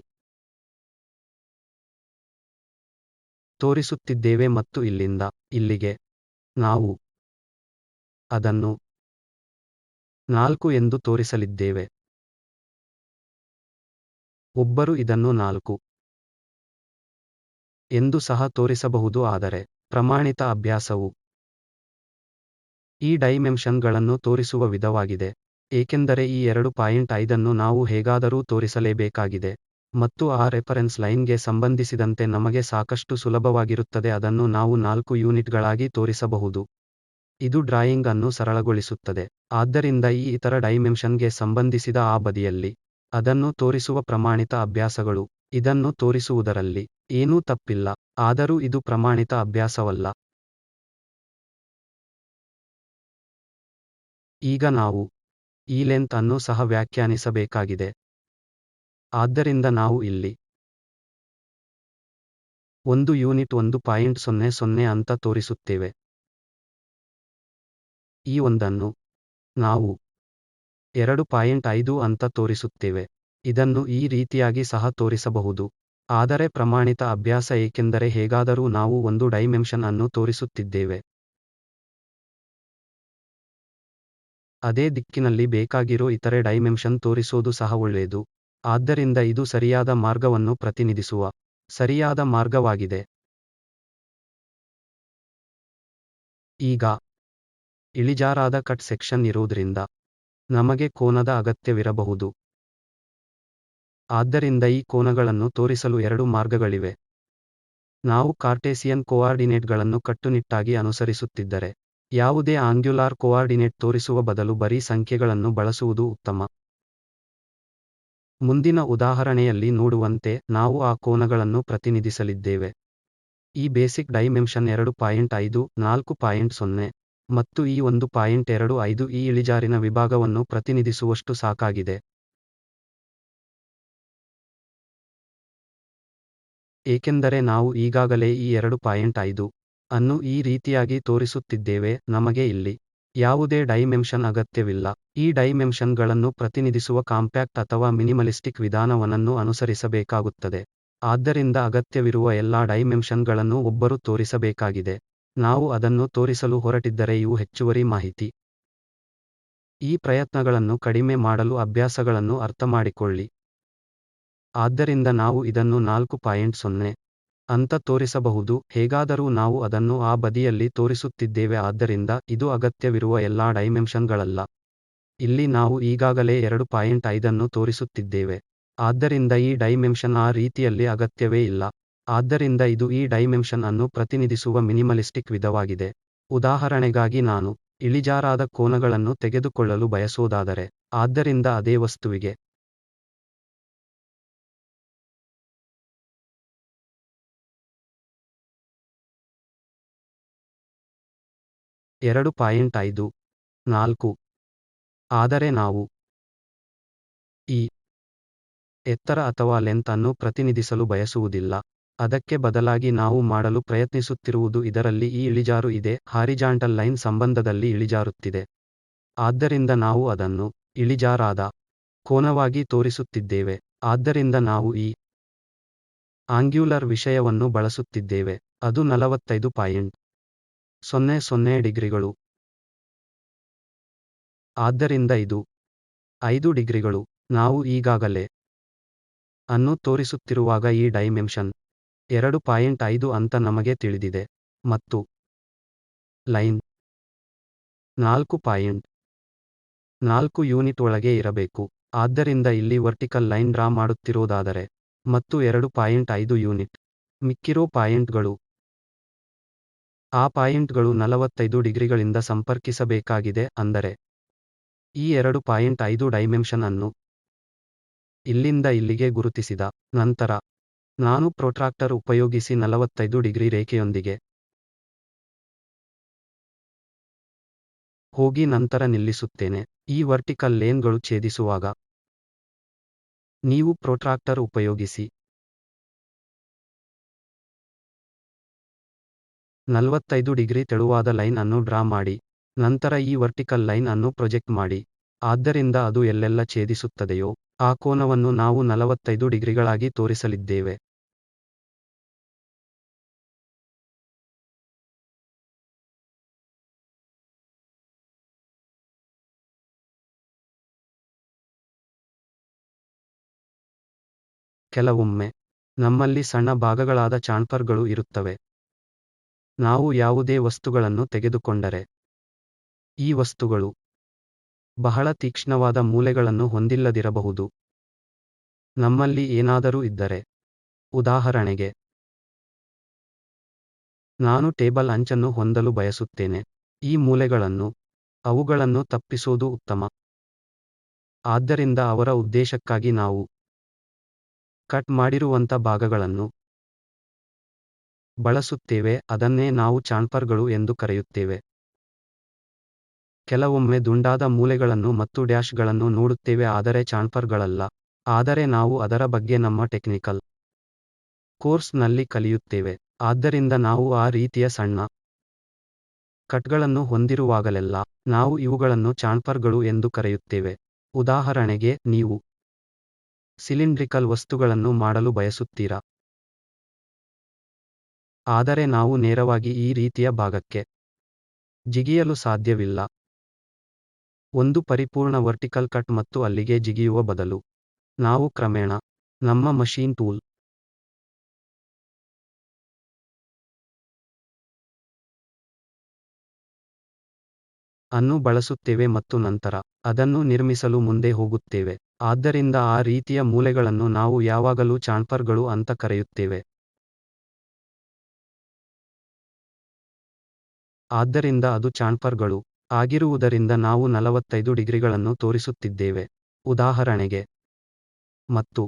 [SPEAKER 1] ತೋರಿಸುತ್ತಿದ್ದೇವೆ ಮತ್ತು ಇಲ್ಲಿಂದ ಇಲ್ಲಿಗೆ ನಾವು ಅದನ್ನು 4 ಎಂದು ತೋರಿಸಲಿದ್ದೇವೆ. ಒಬ್ಬರು ಇದನ್ನು 4 ಎಂದು ಸಹ ತೋರಿಸಬಹುದು. ಆದರೆ ಪ್ರಮಾಣಿತ ಅಭ್ಯಾಸವು ಈ ಡೈಮೆನ್ಷನ್ಗಳನ್ನು ತೋರಿಸುವ ವಿಧವಾಗಿದೆ, ಏಕೆಂದರೆ ಈ 2.5 ಅನ್ನು ನಾವು ಹೇಗಾದರೂ ತೋರಿಸಲೇಬೇಕಾಗಿದೆ ಮತ್ತು ಆ ರೆಫರೆನ್ಸ್ ಲೈನ್ಗೆ ಸಂಬಂಧಿಸಿದಂತೆ ನಮಗೆ ಸಾಕಷ್ಟು ಸುಲಭವಾಗಿರುತ್ತದೆ ಅದನ್ನು ನಾವು 4 ಯೂನಿಟ್ಗಳಾಗಿ ತೋರಿಸಬಹುದು. ಇದು ಡ್ರಾಯಿಂಗ್ ಅನ್ನು ಸರಳಗೊಳಿಸುತ್ತದೆ. ಆದ್ದರಿಂದ ಈ ಇತರ ಡೈಮೆನ್ಷನ್ಗೆ ಸಂಬಂಧಿಸಿದ ಆ ಬದಿಯಲ್ಲಿ ಅದನ್ನು ತೋರಿಸುವ ಪ್ರಮಾಣಿತ ಅಭ್ಯಾಸಗಳು. ಇದನ್ನು ತೋರಿಸುವುದರಲ್ಲಿ ಏನೂ ತಪ್ಪಿಲ್ಲ, ಆದರೂ ಇದು ಪ್ರಮಾಣಿತ ಅಭ್ಯಾಸವಲ್ಲ. ಈಗ ನಾವು ಈ ಲೆಂತ್ ಅನ್ನು ಸಹ ವ್ಯಾಖ್ಯಾನಿಸಬೇಕಾಗಿದೆ. ಆದ್ದರಿಂದ ನಾವು ಇಲ್ಲಿ 1 ಯೂನಿಟ್ 1.00 ಅಂತ ತೋರಿಸುತ್ತೇವೆ. ಈ ಒಂದನ್ನು ನಾವು 2.5 ಅಂತ ತೋರಿಸುತ್ತೇವೆ. ಇದನ್ನು ಈ ರೀತಿಯಾಗಿ ಸಹ ತೋರಿಸಬಹುದು. ಆದರೆ ಪ್ರಮಾಣಿತ ಅಭ್ಯಾಸ ಏಕೆಂದರೆ ಹೇಗಾದರೂ ನಾವು ಒಂದು ಡೈಮೆನ್ಷನ್ ಅನ್ನು ತೋರಿಸುತ್ತಿದ್ದೇವೆ. ಅದೇ ದಿಕ್ಕಿನಲ್ಲಿ ಬೇಕಾಗಿರೋ ಇತರೆ ಡೈಮೆನ್ಷನ್ ತೋರಿಸೋದು ಸಹ ಒಳ್ಳೆಯದು. ಆದ್ದರಿಂದ ಇದು ಸರಿಯಾದ ಮಾರ್ಗವನ್ನು ಪ್ರತಿನಿಧಿಸುವ ಸರಿಯಾದ ಮಾರ್ಗವಾಗಿದೆ. ಈಗ ಇಳಿಜಾರಾದ ಕಟ್ ಸೆಕ್ಷನ್ ಇರುವುದರಿಂದ ನಮಗೆ ಕೋನದ ಅಗತ್ಯವಿರಬಹುದು. ಆದ್ದರಿಂದ ಈ ಕೋನಗಳನ್ನು ತೋರಿಸಲು 2 ಮಾರ್ಗಗಳಿವೆ. ನಾವು ಕಾರ್ಟೇಸಿಯನ್ ಕೋಆರ್ಡಿನೇಟ್ಗಳನ್ನು ಕಟ್ಟುನಿಟ್ಟಾಗಿ ಅನುಸರಿಸುತ್ತಿದ್ದರೆ ಯಾವುದೇ ಆಂಗ್ಯುಲಾರ್ ಕೋಆರ್ಡಿನೇಟ್ ತೋರಿಸುವ ಬದಲು ಬರೀ ಸಂಖ್ಯೆಗಳನ್ನು ಬಳಸುವುದು ಉತ್ತಮ. ಮುಂದಿನ ಉದಾಹರಣೆಯಲ್ಲಿ ನೋಡುವಂತೆ ನಾವು ಆ ಕೋನಗಳನ್ನು ಪ್ರತಿನಿಧಿಸಲಿದ್ದೇವೆ. ಈ ಬೇಸಿಕ್ ಡೈಮೆನ್ಷನ್ 2.5, 4.0 ಮತ್ತು ಈ 1.25 ಈ ಇಳಿಜಾರಿನ ವಿಭಾಗವನ್ನು ಪ್ರತಿನಿಧಿಸುವಷ್ಟು ಸಾಕಾಗಿದೆ. ಏಕೆಂದರೆ ನಾವು ಈಗಾಗಲೇ ಈ 2.5 ಅನ್ನು ಈ ರೀತಿಯಾಗಿ ತೋರಿಸುತ್ತಿದ್ದೇವೆ, ನಮಗೆ ಇಲ್ಲಿ ಯಾವುದೇ ಡೈಮೆನ್ಷನ್ ಅಗತ್ಯವಿಲ್ಲ. ಈ ಡೈಮೆನ್ಷನ್ಗಳನ್ನು ಪ್ರತಿನಿಧಿಸುವ ಕಾಂಪ್ಯಾಕ್ಟ್ ಅಥವಾ ಮಿನಿಮಲಿಸ್ಟಿಕ್ ವಿಧಾನವನ್ನು ಅನುಸರಿಸಬೇಕಾಗುತ್ತದೆ. ಆದ್ದರಿಂದ ಅಗತ್ಯವಿರುವ ಎಲ್ಲಾ ಡೈಮೆನ್ಷನ್ಗಳನ್ನು ಒಬ್ಬರು ತೋರಿಸಬೇಕಾಗಿದೆ. ನಾವು ಅದನ್ನು ತೋರಿಸಲು ಹೊರಟಿದ್ದರೆ ಇವು ಹೆಚ್ಚುವರಿ ಮಾಹಿತಿ. ಈ ಪ್ರಯತ್ನಗಳನ್ನು ಕಡಿಮೆ ಮಾಡಲು ಅಭ್ಯಾಸಗಳನ್ನು ಅರ್ಥಮಾಡಿಕೊಳ್ಳಿ. ಆದ್ದರಿಂದ ನಾವು ಇದನ್ನು 4.0 ಅಂತ ತೋರಿಸಬಹುದು, ಹೇಗಾದರೂ ನಾವು ಅದನ್ನು ಆ ಬದಿಯಲ್ಲಿ ತೋರಿಸುತ್ತಿದ್ದೇವೆ. ಆದ್ದರಿಂದ ಇದು ಅಗತ್ಯವಿರುವ ಎಲ್ಲಾ ಡೈಮೆನ್ಷನ್ಗಳಲ್ಲ. ಇಲ್ಲಿ ನಾವು ಈಗಾಗಲೇ 2.5 ಅನ್ನು ತೋರಿಸುತ್ತಿದ್ದೇವೆ. ಆದ್ದರಿಂದ ಈ ಡೈಮೆನ್ಷನ್ ಆ ರೀತಿಯಲ್ಲಿ ಅಗತ್ಯವೇ ಇಲ್ಲ. ಆದ್ದರಿಂದ ಇದು ಈ ಡೈಮೆನ್ಷನ್ ಅನ್ನು ಪ್ರತಿನಿಧಿಸುವ ಮಿನಿಮಲಿಸ್ಟಿಕ್ ವಿಧವಾಗಿದೆ. ಉದಾಹರಣೆಗಾಗಿ ನಾನು ಇಳಿಜಾರಾದ ಕೋನಗಳನ್ನು ತೆಗೆದುಕೊಳ್ಳಲು ಬಯಸೋದಾದರೆ, ಆದ್ದರಿಂದ ಅದೇ ವಸ್ತುವಿಗೆ 2.5, 4. ಆದರೆ ನಾವು ಈ ಎತ್ತರ ಅಥವಾ ಲೆಂತ್ ಅನ್ನು ಪ್ರತಿನಿಧಿಸಲು ಬಯಸುವುದಿಲ್ಲ. ಅದಕ್ಕೆ ಬದಲಾಗಿ ನಾವು ಮಾಡಲು ಪ್ರಯತ್ನಿಸುತ್ತಿರುವುದು ಇದರಲ್ಲಿ ಈ ಇಳಿಜಾರು ಇದೆ, ಹಾರಿಜಾಂಟಲ್ ಲೈನ್ ಸಂಬಂಧದಲ್ಲಿ ಇಳಿಜಾರುತ್ತಿದೆ. ಆದ್ದರಿಂದ ನಾವು ಅದನ್ನು ಇಳಿಜಾರಾದ ಕೋನವಾಗಿ ತೋರಿಸುತ್ತಿದ್ದೇವೆ. ಆದ್ದರಿಂದ ನಾವು ಈ ಆಂಗ್ಯುಲರ್ ವಿಷಯವನ್ನು ಬಳಸುತ್ತಿದ್ದೇವೆ. ಅದು 45.00 ಡಿಗ್ರಿಗಳು. ಆದ್ದರಿಂದ ಇದು 5 ಡಿಗ್ರಿಗಳು. ನಾವು ಈಗಾಗಲೇ ಅನ್ನು ತೋರಿಸುತ್ತಿರುವಾಗ ಈ ಡೈಮೆನ್ಷನ್ 2.5 ಅಂತ ನಮಗೆ ತಿಳಿದಿದೆ ಮತ್ತು ಲೈನ್ 4.4 ಯೂನಿಟ್ ಒಳಗೆ ಇರಬೇಕು. ಆದ್ದರಿಂದ ಇಲ್ಲಿ ವರ್ಟಿಕಲ್ ಲೈನ್ ಡ್ರಾ ಮಾಡುತ್ತಿರೋದಾದರೆ ಮತ್ತು 2.5 ಯೂನಿಟ್ ಮಿಕ್ಕಿರೋ ಪಾಯಿಂಟ್ಗಳು ಆ ಪಾಯಿಂಟ್ಗಳು 45 ಡಿಗ್ರಿಗಳಿಂದ ಸಂಪರ್ಕಿಸಬೇಕಾಗಿದೆ ಅಂದರೆ ಈ 2.5 ಡೈಮೆನ್ಷನ್ ಅನ್ನು ಇಲ್ಲಿಂದ ಇಲ್ಲಿಗೆ ಗುರುತಿಸಿದ ನಂತರ ನಾನು ಪ್ರೊಟ್ರಾಕ್ಟರ್ ಉಪಯೋಗಿಸಿ 45 ಡಿಗ್ರಿ ರೇಖೆಯೊಂದಿಗೆ ಹೋಗಿ ನಂತರ ನಿಲ್ಲಿಸುತ್ತೇನೆ. ಈ ವರ್ಟಿಕಲ್ ಲೇನ್ಗಳು ಛೇದಿಸುವಾಗ ನೀವು ಪ್ರೊಟ್ರಾಕ್ಟರ್ ಉಪಯೋಗಿಸಿ 45 ಡಿಗ್ರಿ ತೆಳುವಾದ ಲೈನ್ ಅನ್ನು ಡ್ರಾ ಮಾಡಿ ನಂತರ ಈ ವರ್ಟಿಕಲ್ ಲೈನ್ ಅನ್ನು ಪ್ರೊಜೆಕ್ಟ್ ಮಾಡಿ. ಆದ್ದರಿಂದ ಅದು ಎಲ್ಲೆಲ್ಲ ಛೇದಿಸುತ್ತದೆಯೋ ಆ ಕೋನವನ್ನು ನಾವು 45 ಡಿಗ್ರಿಗಳಾಗಿ ತೋರಿಸಲಿದ್ದೇವೆ. ಕೆಲವೊಮ್ಮೆ ನಮ್ಮಲ್ಲಿ ಸಣ್ಣ ಭಾಗಗಳಾದ ಚಾಂಫರ್ಗಳು ಇರುತ್ತವೆ. ನಾವು ಯಾವುದೇ ವಸ್ತುಗಳನ್ನು ತೆಗೆದುಕೊಂಡರೆ ಈ ವಸ್ತುಗಳು ಬಹಳ ತೀಕ್ಷ್ಣವಾದ ಮೂಲೆಗಳನ್ನು ಹೊಂದಿಲ್ಲದಿರಬಹುದು. ನಮ್ಮಲ್ಲಿ ಏನಾದರೂ ಇದ್ದರೆ ಉದಾಹರಣೆಗೆ ನಾನು ಟೇಬಲ್ ಅಂಚನ್ನು ಹೊಂದಲು ಬಯಸುತ್ತೇನೆ. ಈ ಮೂಲೆಗಳನ್ನು ಅವುಗಳನ್ನು ತಪ್ಪಿಸೋದು ಉತ್ತಮ. ಆದ್ದರಿಂದ ಅವರ ಉದ್ದೇಶಕ್ಕಾಗಿ ನಾವು ಕಟ್ ಮಾಡಿರುವಂತ ಭಾಗಗಳನ್ನು ಬಳಸುತ್ತೇವೆ. ಅದನ್ನೇ ನಾವು ಚಾಂಫರ್ಗಳು ಎಂದು ಕರೆಯುತ್ತೇವೆ. ಕೆಲವೊಮ್ಮೆ ದುಂಡಾದ ಮೂಲೆಗಳನ್ನು ಮತ್ತು ಡ್ಯಾಶ್ಗಳನ್ನು ನೋಡುತ್ತೇವೆ ಆದರೆ ಚಾಂಫರ್ಗಳಲ್ಲ. ಆದರೆ ನಾವು ಅದರ ಬಗ್ಗೆ ನಮ್ಮ ಟೆಕ್ನಿಕಲ್ ಕೋರ್ಸ್ನಲ್ಲಿ ಕಲಿಯುತ್ತೇವೆ. ಆದ್ದರಿಂದ ನಾವು ಆ ರೀತಿಯ ಸಣ್ಣ ಕಟ್ಗಳನ್ನು ಹೊಂದಿರುವಾಗಲೆಲ್ಲ ನಾವು ಇವುಗಳನ್ನು ಚಾಂಫರ್ಗಳು ಎಂದು ಕರೆಯುತ್ತೇವೆ. ಉದಾಹರಣೆಗೆ ನೀವು ಸಿಲಿಂಡ್ರಿಕಲ್ ವಸ್ತುಗಳನ್ನು ಮಾಡಲು ಬಯಸುತ್ತೀರಾ. ಆದರೆ ನಾವು ನೇರವಾಗಿ ಈ ರೀತಿಯ ಭಾಗಕ್ಕೆ ಜಿಗಿಯಲು ಸಾಧ್ಯವಿಲ್ಲ. ಒಂದು ಪರಿಪೂರ್ಣ ವರ್ಟಿಕಲ್ ಕಟ್ ಮತ್ತು ಅಲ್ಲಿಗೆ ಜಿಗಿಯುವ ಬದಲು ನಾವು ಕ್ರಮೇಣ ನಮ್ಮ ಮಷೀನ್ ಟೂಲ್ ಅನ್ನು ಬಳಸುತ್ತೇವೆ ಮತ್ತು ನಂತರ ಅದನ್ನು ನಿರ್ಮಿಸಲು ಮುಂದೆ ಹೋಗುತ್ತೇವೆ. ಆದ್ದರಿಂದ ಆ ರೀತಿಯ ಮೂಲೆಗಳನ್ನು ನಾವು ಯಾವಾಗಲೂ ಚಾಂಫರ್ಗಳು ಅಂತ ಕರೆಯುತ್ತೇವೆ. ಆದ್ದರಿಂದ ಅದು ಚಾಂಫರ್ಗಳು ಆಗಿರುವುದರಿಂದ ನಾವು 45 ಡಿಗ್ರಿಗಳನ್ನು ತೋರಿಸುತ್ತಿದ್ದೇವೆ. ಉದಾಹರಣೆಗೆ ಮತ್ತು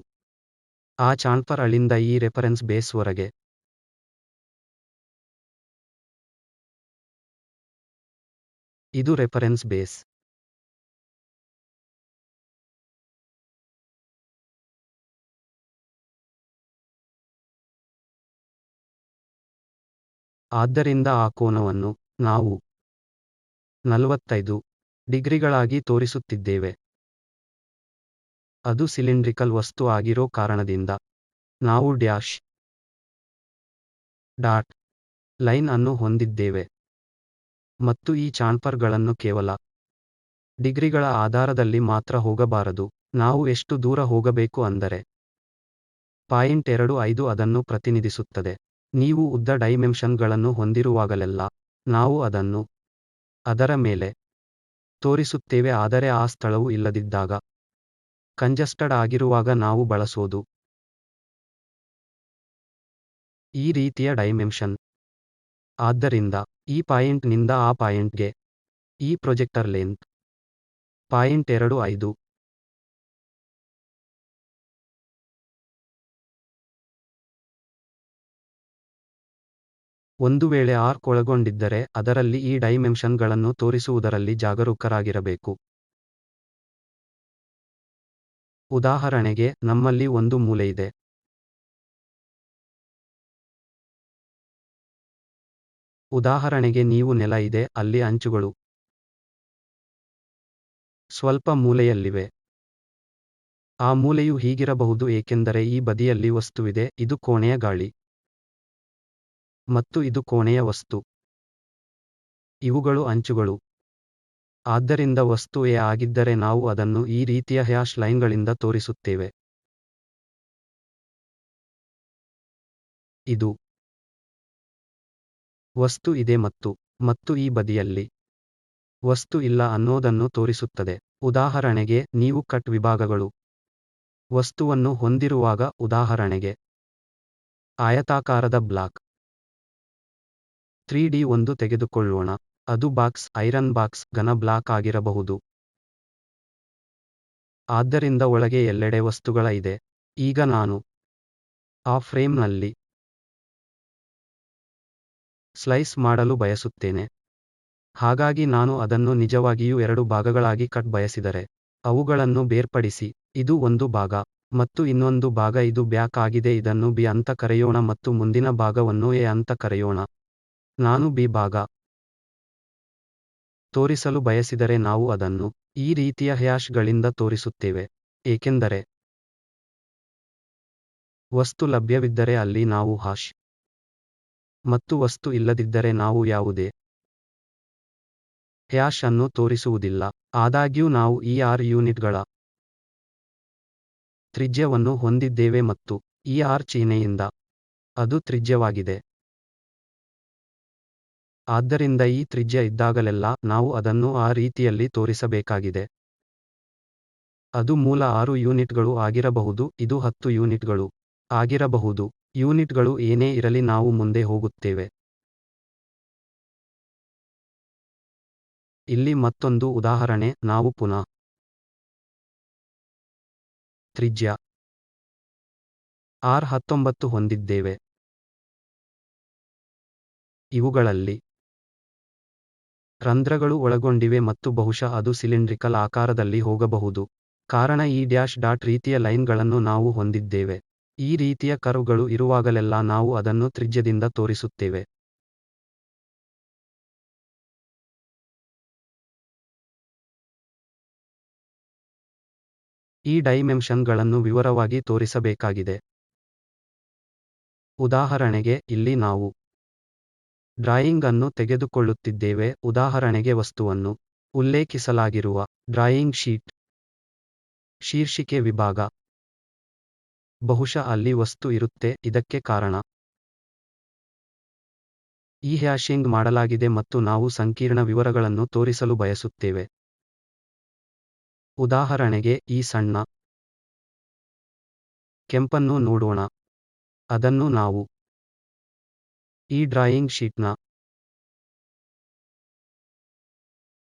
[SPEAKER 1] ಆ ಚಾಂಫರ್ ಅಳಿಂದ ಈ ರೆಫರೆನ್ಸ್ ಬೇಸ್ ವರೆಗೆ ಇದು ರೆಫರೆನ್ಸ್ ಬೇಸ್. ಆದ್ದರಿಂದ ಆ ಕೋನವನ್ನು ನಾವು 45 ಡಿಗ್ರಿಗಳಾಗಿ ತೋರಿಸುತ್ತಿದ್ದೇವೆ. ಅದು ಸಿಲಿಂಡ್ರಿಕಲ್ ವಸ್ತು ಆಗಿರೋ ಕಾರಣದಿಂದ ನಾವು ಡ್ಯಾಶ್ ಡಾಟ್ ಲೈನ್ ಅನ್ನು ಹೊಂದಿದ್ದೇವೆ ಮತ್ತು ಈ ಚಾಂಫರ್ಗಳನ್ನು ಕೇವಲ ಡಿಗ್ರಿಗಳ ಆಧಾರದಲ್ಲಿ ಮಾತ್ರ ಹೋಗಬಾರದು. ನಾವು ಎಷ್ಟು ದೂರ ಹೋಗಬೇಕು ಅಂದರೆ 0.25 ಅದನ್ನು ಪ್ರತಿನಿಧಿಸುತ್ತದೆ. ನೀವು ಉದ್ದ ಡೈಮೆನ್ಷನ್ಗಳನ್ನು ಹೊಂದಿರುವಾಗಲೆಲ್ಲ ನಾವು ಅದನ್ನು ಅದರ ಮೇಲೆ ತೋರಿಸುತ್ತೇವೆ. ಆದರೆ ಆ ಸ್ಥಳವು ಇಲ್ಲದಿದ್ದಾಗ ಕಂಜಸ್ಟೆಡ್ ಆಗಿರುವಾಗ ನಾವು ಬಳಸೋದು ಈ ರೀತಿಯ ಡೈಮೆನ್ಷನ್. ಆದ್ದರಿಂದ ಈ ಪಾಯಿಂಟ್ ನಿಂದ ಆ ಪಾಯಿಂಟ್ಗೆ ಈ ಪ್ರೊಜೆಕ್ಟರ್ ಲೆಂತ್ 0.25. ಒಂದು ವೇಳೆ ಆರ್ಕ್ ಒಳಗೊಂಡಿದ್ದರೆ ಅದರಲ್ಲಿ ಈ ಡೈಮೆನ್ಷನ್ಗಳನ್ನು ತೋರಿಸುವುದರಲ್ಲಿ ಜಾಗರೂಕರಾಗಿರಬೇಕು. ಉದಾಹರಣೆಗೆ ನಮ್ಮಲ್ಲಿ ಒಂದು ಮೂಲೆಯಿದೆ. ಉದಾಹರಣೆಗೆ ನೀವು ನೆಲ ಇದೆ, ಅಲ್ಲಿ ಅಂಚುಗಳು ಸ್ವಲ್ಪ ಮೂಲೆಯಲ್ಲಿವೆ. ಆ ಮೂಲೆಯು ಹೀಗಿರಬಹುದು ಏಕೆಂದರೆ ಈ ಬದಿಯಲ್ಲಿ ವಸ್ತುವಿದೆ. ಇದು ಕೋಣೆಯ ಗಾಳಿ ಮತ್ತು ಇದು ಕೋಣೆಯ ವಸ್ತು. ಇವುಗಳು ಅಂಚುಗಳು. ಆದ್ದರಿಂದ ವಸ್ತು ಎ ಆಗಿದ್ದರೆ ನಾವು ಅದನ್ನು ಈ ರೀತಿಯ ಹ್ಯಾಶ್ ಲೈನ್ಗಳಿಂದ ತೋರಿಸುತ್ತೇವೆ. ಇದು ವಸ್ತು ಇದೆ ಮತ್ತು ಈ ಬದಿಯಲ್ಲಿ ವಸ್ತು ಇಲ್ಲ ಅನ್ನೋದನ್ನು ತೋರಿಸುತ್ತದೆ. ಉದಾಹರಣೆಗೆ ನೀವು ಕಟ್ ವಿಭಾಗಗಳು ವಸ್ತುವನ್ನು ಹೊಂದಿರುವಾಗ ಉದಾಹರಣೆಗೆ ಆಯತಾಕಾರದ ಬ್ಲಾಕ್ 3D ಒಂದು ತೆಗೆದುಕೊಳ್ಳೋಣ. ಅದು ಬಾಕ್ಸ್, ಐರನ್ ಬಾಕ್ಸ್, ಘನ ಬ್ಲಾಕ್ ಆಗಿರಬಹುದು. ಆದ್ದರಿಂದ ಒಳಗೆ ಎಲ್ಲೆಡೆ ವಸ್ತುಗಳ ಇದೆ. ಈಗ ನಾನು ಆ ಫ್ರೇಮ್ನಲ್ಲಿ ಸ್ಲೈಸ್ ಮಾಡಲು ಬಯಸುತ್ತೇನೆ. ಹಾಗಾಗಿ ನಾನು ಅದನ್ನು ನಿಜವಾಗಿಯೂ 2 ಭಾಗಗಳಾಗಿ ಕಟ್ ಬಯಸಿದರೆ ಅವುಗಳನ್ನು ಬೇರ್ಪಡಿಸಿ. ಇದು ಒಂದು ಭಾಗ ಮತ್ತು ಇನ್ನೊಂದು ಭಾಗ. ಇದು ಬ್ಯಾಕ್ ಆಗಿದೆ. ಇದನ್ನು ಬಿ ಅಂತ ಕರೆಯೋಣ ಮತ್ತು ಮುಂದಿನ ಭಾಗವನ್ನು ಎ ಅಂತ ಕರೆಯೋಣ. ನಾನು ಬಿ ಭಾಗ ತೋರಿಸಲು ಬಯಸಿದರೆ ನಾವು ಅದನ್ನು ಈ ರೀತಿಯ ಹ್ಯಾಶ್ಗಳಿಂದ ತೋರಿಸುತ್ತೇವೆ, ಏಕೆಂದರೆ ವಸ್ತು ಲಭ್ಯವಿದ್ದರೆ ಅಲ್ಲಿ ನಾವು ಹಾಶ್ ಮತ್ತು ವಸ್ತು ಇಲ್ಲದಿದ್ದರೆ ನಾವು ಯಾವುದೇ ಹ್ಯಾಶ್ ಅನ್ನು ತೋರಿಸುವುದಿಲ್ಲ. ಆದಾಗ್ಯೂ ನಾವು ಈ 6 ಯೂನಿಟ್ಗಳ ತ್ರಿಜ್ಯವನ್ನು ಹೊಂದಿದ್ದೇವೆ ಮತ್ತು ಈ R ಚಿಹ್ನೆಯಿಂದ ಅದು ತ್ರಿಜ್ಯವಾಗಿದೆ. ಆದ್ದರಿಂದ ಈ ತ್ರಿಜ್ಯ ಇದ್ದಾಗಲೆಲ್ಲ ನಾವು ಅದನ್ನು ಆ ರೀತಿಯಲ್ಲಿ ತೋರಿಸಬೇಕಾಗಿದೆ. ಅದು ಮೂಲ 6 ಯೂನಿಟ್ಗಳು ಆಗಿರಬಹುದು, ಇದು 10 ಯೂನಿಟ್ಗಳು ಆಗಿರಬಹುದು. ಯೂನಿಟ್ಗಳು ಏನೇ ಇರಲಿ ನಾವು ಮುಂದೆ ಹೋಗುತ್ತೇವೆ. ಇಲ್ಲಿ ಮತ್ತೊಂದು ಉದಾಹರಣೆ. ನಾವು ಪುನಃ ತ್ರಿಜ್ಯ R19 ಹೊಂದಿದ್ದೇವೆ. ಇವುಗಳಲ್ಲಿ ರಂಧ್ರಗಳು ಒಳಗೊಂಡಿವೆ ಮತ್ತು ಬಹುಶಃ ಅದು ಸಿಲಿಂಡ್ರಿಕಲ್ ಆಕಾರದಲ್ಲಿ ಹೋಗಬಹುದು. ಕಾರಣ ಈ ಡ್ಯಾಶ್ ಡಾಟ್ ರೀತಿಯ ಲೈನ್ಗಳನ್ನು ನಾವು ಹೊಂದಿದ್ದೇವೆ. ಈ ರೀತಿಯ ಕರ್ವ್ಗಳು ಇರುವಾಗಲೆಲ್ಲ ನಾವು ಅದನ್ನು ತ್ರಿಜ್ಯದಿಂದ ತೋರಿಸುತ್ತೇವೆ. ಈ ಡೈಮೆನ್ಷನ್ಗಳನ್ನು ವಿವರವಾಗಿ ತೋರಿಸಬೇಕಾಗಿದೆ. ಉದಾಹರಣೆಗೆ ಇಲ್ಲಿ ನಾವು ಡ್ರಾಯಿಂಗ್ ಅನ್ನು ತೆಗೆದುಕೊಳ್ಳುತ್ತಿದ್ದೇವೆ. ಉದಾಹರಣೆಗೆ ವಸ್ತುವನ್ನು ಉಲ್ಲೇಖಿಸಲಾಗಿರುವ ಡ್ರಾಯಿಂಗ್ ಶೀಟ್, ಶೀರ್ಷಿಕೆ ವಿಭಾಗ. ಬಹುಶಃ ಅಲ್ಲಿ ವಸ್ತು ಇರುತ್ತೆ. ಇದಕ್ಕೆ ಕಾರಣ ಈ ಹ್ಯಾಶಿಂಗ್ ಮಾಡಲಾಗಿದೆ ಮತ್ತು ನಾವು ಸಂಕೀರ್ಣ ವಿವರಗಳನ್ನು ತೋರಿಸಲು ಬಯಸುತ್ತೇವೆ. ಉದಾಹರಣೆಗೆ ಈ ಸಣ್ಣ ಕೆಂಪನ್ನು ನೋಡೋಣ. ಅದನ್ನು ನಾವು ಈ ಡ್ರಾಯಿಂಗ್ ಶೀಟ್ನ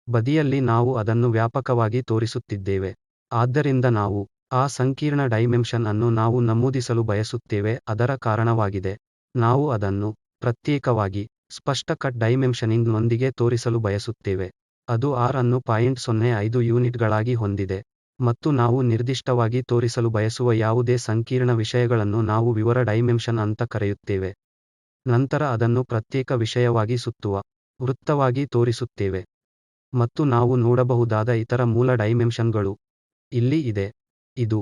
[SPEAKER 1] ಬದಿಯಲ್ಲಿ ನಾವು ಅದನ್ನು ವ್ಯಾಪಕವಾಗಿ ತೋರಿಸುತ್ತಿದ್ದೇವೆ. ಆದ್ದರಿಂದ ನಾವು ಆ ಸಂಕೀರ್ಣ ಡೈಮೆನ್ಷನ್ ಅನ್ನು ನಾವು ನಮೂದಿಸಲು ಬಯಸುತ್ತೇವೆ. ಅದರ ಕಾರಣವಾಗಿದೆ ನಾವು ಅದನ್ನು ಪ್ರತ್ಯೇಕವಾಗಿ ಸ್ಪಷ್ಟ ಕಟ್ ಡೈಮೆನ್ಷನಿಂಗ್ ನೊಂದಿಗೆ ತೋರಿಸಲು ಬಯಸುತ್ತೇವೆ. ಅದು R ಅನ್ನು 0.05 ಯೂನಿಟ್ಗಳಾಗಿ ಹೊಂದಿದೆ ಮತ್ತು ನಾವು ನಿರ್ದಿಷ್ಟವಾಗಿ ತೋರಿಸಲು ಬಯಸುವ ಯಾವುದೇ ಸಂಕೀರ್ಣ ವಿಷಯಗಳನ್ನು ನಾವು ವಿವರ ಡೈಮೆನ್ಷನ್ ಅಂತ ಕರೆಯುತ್ತೇವೆ. ನಂತರ ಅದನ್ನು ಪ್ರತ್ಯೇಕ ವಿಷಯವಾಗಿ ಸುತ್ತುವ ವೃತ್ತವಾಗಿ ತೋರಿಸುತ್ತೇವೆ. ಮತ್ತು ನಾವು ನೋಡಬಹುದಾದ ಇತರ ಮೂಲ ಡೈಮೆನ್ಷನ್ಗಳು ಇಲ್ಲಿ ಇದೆ. ಇದು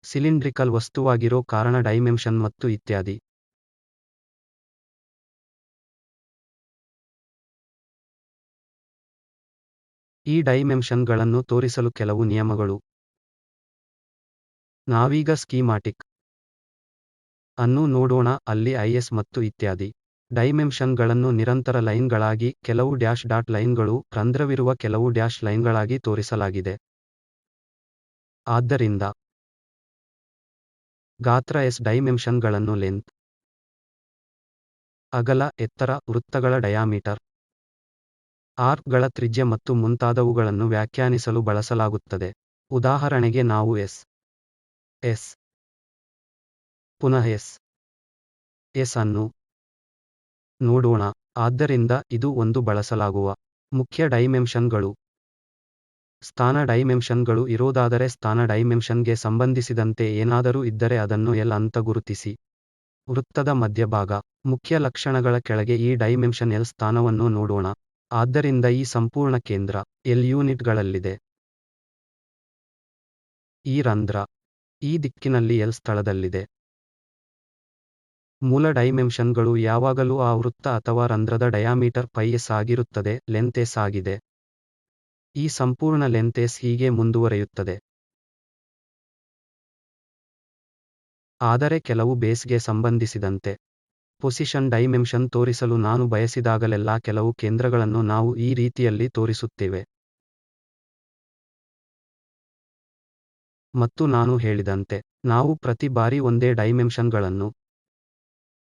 [SPEAKER 1] ಸಿಲಿಂಡ್ರಿಕಲ್ ವಸ್ತುವಾಗಿರೋ ಕಾರಣ ಡೈಮೆನ್ಷನ್ ಮತ್ತು ಇತ್ಯಾದಿ. ಈ ಡೈಮೆನ್ಷನ್ಗಳನ್ನು ತೋರಿಸಲು ಕೆಲವು ನಿಯಮಗಳು. ನಾವೀಗ ಸ್ಕೀಮಾಟಿಕ್ ಅನ್ನು ನೋಡೋಣ. ಅಲ್ಲಿ IS ಮತ್ತು ಇತ್ಯಾದಿ ಡೈಮೆನ್ಷನ್ಗಳನ್ನು ನಿರಂತರ ಲೈನ್ಗಳಾಗಿ, ಕೆಲವು ಡ್ಯಾಶ್ ಡಾಟ್ ಲೈನ್ಗಳು, ರಂಧ್ರವಿರುವ ಕೆಲವು ಡ್ಯಾಶ್ ಲೈನ್ಗಳಾಗಿ ತೋರಿಸಲಾಗಿದೆ. ಆದ್ದರಿಂದ ಗಾತ್ರ S ಡೈಮೆನ್ಷನ್ಗಳನ್ನು ಲೆಂತ್, ಅಗಲ, ಎತ್ತರ, ವೃತ್ತಗಳ ಡಯಾಮೀಟರ್, ಆರ್ಕ್ಗಳ ತ್ರಿಜ್ಯ ಮತ್ತು ಮುಂತಾದವುಗಳನ್ನು ವ್ಯಾಖ್ಯಾನಿಸಲು ಬಳಸಲಾಗುತ್ತದೆ. ಉದಾಹರಣೆಗೆ ನಾವು S ಪುನಃ S ಅನ್ನು ನೋಡೋಣ. ಆದ್ದರಿಂದ ಇದು ಒಂದು ಬಳಸಲಾಗುವ ಮುಖ್ಯ ಡೈಮೆನ್ಷನ್ಗಳು. ಸ್ಥಾನ ಡೈಮೆನ್ಷನ್ಗಳು ಇರೋದಾದರೆ ಸ್ಥಾನ ಡೈಮೆನ್ಷನ್ಗೆ ಸಂಬಂಧಿಸಿದಂತೆ ಏನಾದರೂ ಇದ್ದರೆ ಅದನ್ನು L ಅಂತ ಗುರುತಿಸಿ. ವೃತ್ತದ ಮಧ್ಯಭಾಗ. ಮುಖ್ಯ ಲಕ್ಷಣಗಳ ಕೆಳಗೆ ಈ ಡೈಮೆನ್ಷನ್ L ಸ್ಥಾನವನ್ನು ನೋಡೋಣ. ಆದ್ದರಿಂದ ಈ ಸಂಪೂರ್ಣ ಕೇಂದ್ರ L ಯೂನಿಟ್ಗಳಲ್ಲಿದೆ. ಈ ರಂಧ್ರ ಈ ದಿಕ್ಕಿನಲ್ಲಿ L ಸ್ಥಳದಲ್ಲಿದೆ. ಮೂಲ ಡೈಮೆನ್ಷನ್ಗಳು ಯಾವಾಗಲೂ ಆ ವೃತ್ತ ಅಥವಾ ರಂಧ್ರದ ಡಯಾಮೀಟರ್ S ಆಗಿರುತ್ತದೆ. ಲೆಂತ್ S ಆಗಿದೆ. ಈ ಸಂಪೂರ್ಣ ಲೆಂತ್ S ಹೀಗೆ ಮುಂದುವರೆಯುತ್ತದೆ. ಆದರೆ ಕೆಲವು ಬೇಸ್ಗೆ ಸಂಬಂಧಿಸಿದಂತೆ ಪೊಸಿಷನ್ ಡೈಮೆನ್ಷನ್ ತೋರಿಸಲು ನಾನು ಬಯಸಿದಾಗಲೆಲ್ಲ ಕೆಲವು ಕೇಂದ್ರಗಳನ್ನು ನಾವು ಈ ರೀತಿಯಲ್ಲಿ ತೋರಿಸುತ್ತೇವೆ. ಮತ್ತು ನಾನು ಹೇಳಿದಂತೆ ನಾವು ಪ್ರತಿ ಬಾರಿ ಒಂದೇ ಡೈಮೆನ್ಷನ್ಗಳನ್ನು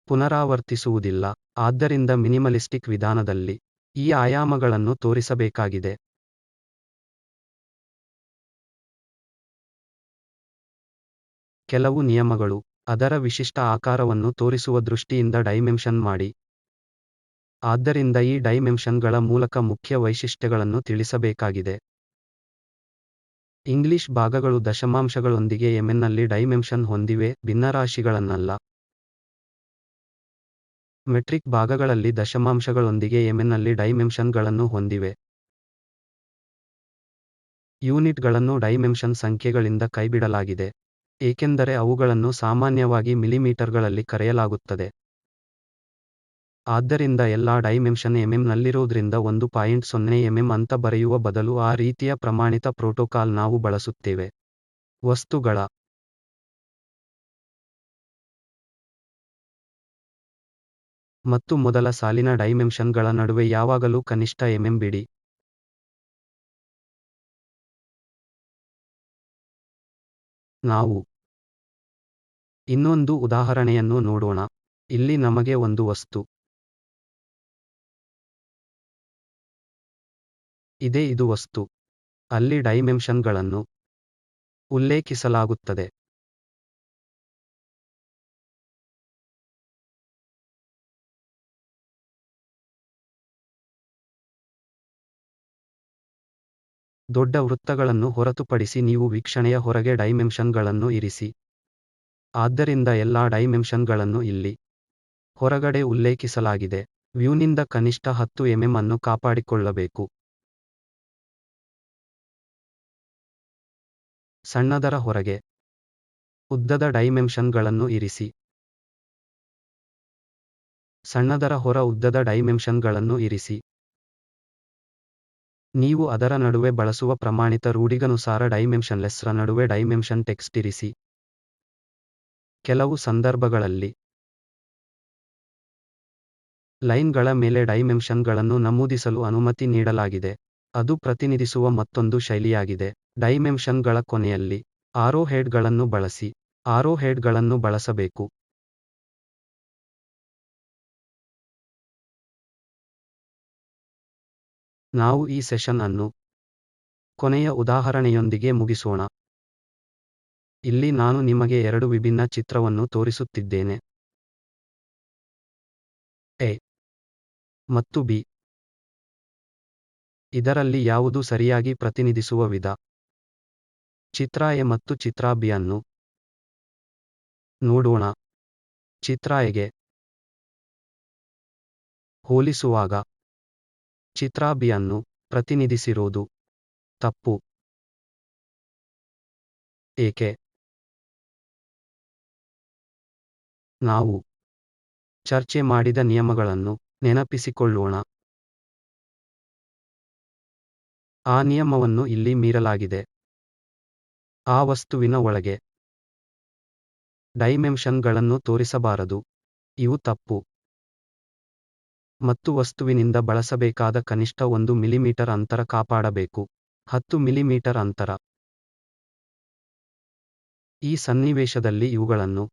[SPEAKER 1] ಪುನರಾವರ್ತಿಸುವುದಿಲ್ಲ, ಆದ್ದರಿಂದ ಮಿನಿಮಲಿಸ್ಟಿಕ್ ವಿಧಾನದಲ್ಲಿ ಈ ಆಯಾಮಗಳನ್ನು ತೋರಿಸಬೇಕಾಗಿದೆ. ಕೆಲವು ನಿಯಮಗಳು. ಅದರ ವಿಶಿಷ್ಟ ಆಕಾರವನ್ನು ತೋರಿಸುವ ದೃಷ್ಟಿಯಿಂದ ಡೈಮೆನ್ಷನ್ ಮಾಡಿ. ಆದ್ದರಿಂದ ಈ ಡೈಮೆನ್ಷನ್ಗಳ ಮೂಲಕ ಮುಖ್ಯ ವೈಶಿಷ್ಟ್ಯಗಳನ್ನು ತಿಳಿಸಬೇಕಾಗಿದೆ. ಇಂಗ್ಲಿಷ್ ಭಾಗಗಳು ದಶಮಾಂಶಗಳೊಂದಿಗೆ ಎಂನಲ್ಲಿ ಡೈಮೆನ್ಷನ್ ಹೊಂದಿವೆ, ಭಿನ್ನರಾಶಿಗಳನ್ನಲ್ಲ. ಮೆಟ್ರಿಕ್ ಭಾಗಗಳಲ್ಲಿ ದಶಮಾಂಶಗಳೊಂದಿಗೆ ಎಂನಲ್ಲಿ ಡೈಮೆನ್ಷನ್ಗಳನ್ನು ಹೊಂದಿವೆ. ಯೂನಿಟ್ಗಳನ್ನು ಡೈಮೆನ್ಷನ್ ಸಂಖ್ಯೆಗಳಿಂದ ಕೈಬಿಡಲಾಗಿದೆ, ಏಕೆಂದರೆ ಅವುಗಳನ್ನು ಸಾಮಾನ್ಯವಾಗಿ ಮಿಲಿಮೀಟರ್ಗಳಲ್ಲಿ ಕರೆಯಲಾಗುತ್ತದೆ. ಆದ್ದರಿಂದ ಎಲ್ಲಾ ಡೈಮೆನ್ಷನ್ ಎಂನಲ್ಲಿರುವುದರಿಂದ 1.0 ಎಂಎಂ ಅಂತ ಬರೆಯುವ ಬದಲು ಆ ರೀತಿಯ ಪ್ರಮಾಣಿತ ಪ್ರೋಟೋಕಾಲ್ ನಾವು ಬಳಸುತ್ತೇವೆ. ವಸ್ತುಗಳ ಮತ್ತು ಮೊದಲ ಸಾಲಿನ ಡೈಮೆನ್ಷನ್ಗಳ ನಡುವೆ ಯಾವಾಗಲೂ ಕನಿಷ್ಠ ಎಂಎಂ ಬಿಡಿ. ನಾವು ಇನ್ನೊಂದು ಉದಾಹರಣೆಯನ್ನು ನೋಡೋಣ. ಇಲ್ಲಿ ನಮಗೆ ಒಂದು ವಸ್ತು ಇದೆ, ಇದು ವಸ್ತು. ಅಲ್ಲಿ ಡೈಮೆನ್ಷನ್ಗಳನ್ನು ಉಲ್ಲೇಖಿಸಲಾಗುತ್ತದೆ. ದೊಡ್ಡ ವೃತ್ತಗಳನ್ನು ಹೊರತುಪಡಿಸಿ ನೀವು ವೀಕ್ಷಣೆಯ ಹೊರಗೆ ಡೈಮೆನ್ಷನ್ಗಳನ್ನು ಇರಿಸಿ. ಆದ್ದರಿಂದ ಎಲ್ಲಾ ಡೈಮೆನ್ಷನ್ಗಳನ್ನು ಇಲ್ಲಿ ಹೊರಗಡೆ ಉಲ್ಲೇಖಿಸಲಾಗಿದೆ. ವ್ಯೂನಿಂದ ಕನಿಷ್ಠ 10 ಎಂಎಂ ಅನ್ನು ಕಾಪಾಡಿಕೊಳ್ಳಬೇಕು. ಸಣ್ಣದರ ಹೊರಗೆ ಉದ್ದದ ಡೈಮೆನ್ಷನ್ಗಳನ್ನು ಇರಿಸಿ. ಸಣ್ಣದರ ಹೊರ ಉದ್ದದ ಡೈಮೆನ್ಷನ್ಗಳನ್ನು ಇರಿಸಿ. ನೀವು ಅದರ ನಡುವೆ ಬಳಸುವ ಪ್ರಮಾಣಿತ ರೂಢಿಗನುಸಾರ ಡೈಮೆನ್ಷನ್ಲೆಸ್ ರ ನಡುವೆ ಡೈಮೆನ್ಷನ್ ಟೆಕ್ಸ್ಟ್ ಇರಿಸಿ. ಕೆಲವು ಸಂದರ್ಭಗಳಲ್ಲಿ ಲೈನ್ಗಳ ಮೇಲೆ ಡೈಮೆನ್ಷನ್ಗಳನ್ನು ನಮೂದಿಸಲು ಅನುಮತಿ ನೀಡಲಾಗಿದೆ. ಅದು ಪ್ರತಿನಿಧಿಸುವ ಮತ್ತೊಂದು ಶೈಲಿಯಾಗಿದೆ. ಡೈಮೆನ್ಷನ್ಗಳ ಕೊನೆಯಲ್ಲಿ ಆರೋ ಹೆಡ್ಗಳನ್ನು ಬಳಸಿ. ಆರೋ ಹೆಡ್ಗಳನ್ನು ಬಳಸಬೇಕು. ನಾವು ಈ ಸೆಷನ್ ಅನ್ನು ಕೊನೆಯ ಉದಾಹರಣೆಯೊಂದಿಗೆ ಮುಗಿಸೋಣ. ಇಲ್ಲಿ ನಾನು ನಿಮಗೆ 2 ವಿಭಿನ್ನ ಚಿತ್ರವನ್ನು ತೋರಿಸುತ್ತಿದ್ದೇನೆ, ಎ ಮತ್ತು ಬಿ. ಇದರಲ್ಲಿ ಯಾವುದು ಸರಿಯಾಗಿ ಪ್ರತಿನಿಧಿಸುವ ವಿಧ? ಚಿತ್ರ ಎ ಮತ್ತು ಚಿತ್ರ ಬಿ ಅನ್ನು ನೋಡೋಣ. ಚಿತ್ರ ಎಗೆ ಹೋಲಿಸುವಾಗ ಚಿತ್ರ ಬಿ ಅನ್ನು ಪ್ರತಿನಿಧಿಸಿರೋದು ತಪ್ಪು. ಏಕೆ? ನಾವು ಚರ್ಚೆ ಮಾಡಿದ ನಿಯಮಗಳನ್ನು ನೆನಪಿಸಿಕೊಳ್ಳೋಣ. ಆ ನಿಯಮವನ್ನು ಇಲ್ಲಿ ಮೀರಲಾಗಿದೆ. ಆ ವಸ್ತುವಿನ ಒಳಗೆ ಡೈಮೆನ್ಷನ್ಗಳನ್ನು ತೋರಿಸಬಾರದು. ಇವು ತಪ್ಪು. ಮತ್ತು ವಸ್ತುವಿನಿಂದ ಬಳಸಬೇಕಾದ ಕನಿಷ್ಠ 1 ಮಿಲಿಮೀಟರ್ ಅಂತರ ಕಾಪಾಡಬೇಕು. 10 ಮಿಲಿಮೀಟರ್ ಅಂತರ. ಈ ಸನ್ನಿವೇಶದಲ್ಲಿ ಇವುಗಳನ್ನು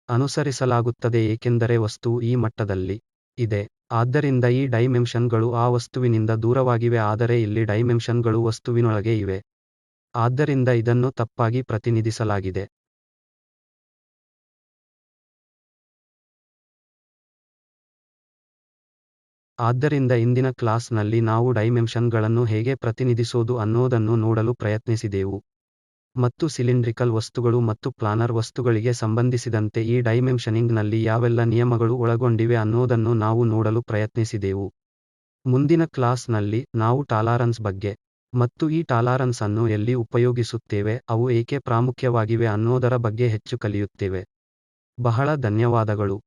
[SPEAKER 1] ಅನುಸರಿಸಲಾಗುತ್ತದೆ ಏಕೆಂದರೆ ವಸ್ತುವು ಈ ಮಟ್ಟದಲ್ಲಿ ಇದೆ. ಆದ್ದರಿಂದ ಈ ಡೈಮೆನ್ಷನ್ಗಳು ಆ ವಸ್ತುವಿನಿಂದ ದೂರವಾಗಿವೆ, ಆದರೆ ಇಲ್ಲಿ ಡೈಮೆನ್ಷನ್ಗಳು ವಸ್ತುವಿನೊಳಗೆ ಇವೆ. ಆದ್ದರಿಂದ ಇದನ್ನು ತಪ್ಪಾಗಿ ಪ್ರತಿನಿಧಿಸಲಾಗಿದೆ. ಆದ್ದರಿಂದ ಇಂದಿನ ಕ್ಲಾಸ್ನಲ್ಲಿ ನಾವು ಡೈಮೆನ್ಷನ್ಗಳನ್ನು ಹೇಗೆ ಪ್ರತಿನಿಧಿಸೋದು ಅನ್ನೋದನ್ನು ನೋಡಲು ಪ್ರಯತ್ನಿಸಿದೆವು. ಮತ್ತು ಸಿಲಿಂಡ್ರಿಕಲ್ ವಸ್ತುಗಳು ಮತ್ತು ಪ್ಲಾನರ್ ವಸ್ತುಗಳಿಗೆ ಸಂಬಂಧಿಸಿದಂತೆ ಈ ಡೈಮೆನ್ಷನಿಂಗ್ನಲ್ಲಿ ಯಾವೆಲ್ಲ ನಿಯಮಗಳು ಒಳಗೊಂಡಿವೆ ಅನ್ನೋದನ್ನು ನಾವು ನೋಡಲು ಪ್ರಯತ್ನಿಸಿದೆವು. ಮುಂದಿನ ಕ್ಲಾಸ್ನಲ್ಲಿ ನಾವು ಟಾಲರೆನ್ಸ್ ಬಗ್ಗೆ ಮತ್ತು ಈ ಟಾಲರೆನ್ಸ್ ಅನ್ನು ಎಲ್ಲಿ ಉಪಯೋಗಿಸುತ್ತೇವೆ, ಅವು ಏಕೆ ಪ್ರಾಮುಖ್ಯವಾಗಿವೆ ಅನ್ನೋದರ ಬಗ್ಗೆ ಹೆಚ್ಚು ಕಲಿಯುತ್ತೇವೆ. ಬಹಳ ಧನ್ಯವಾದಗಳು.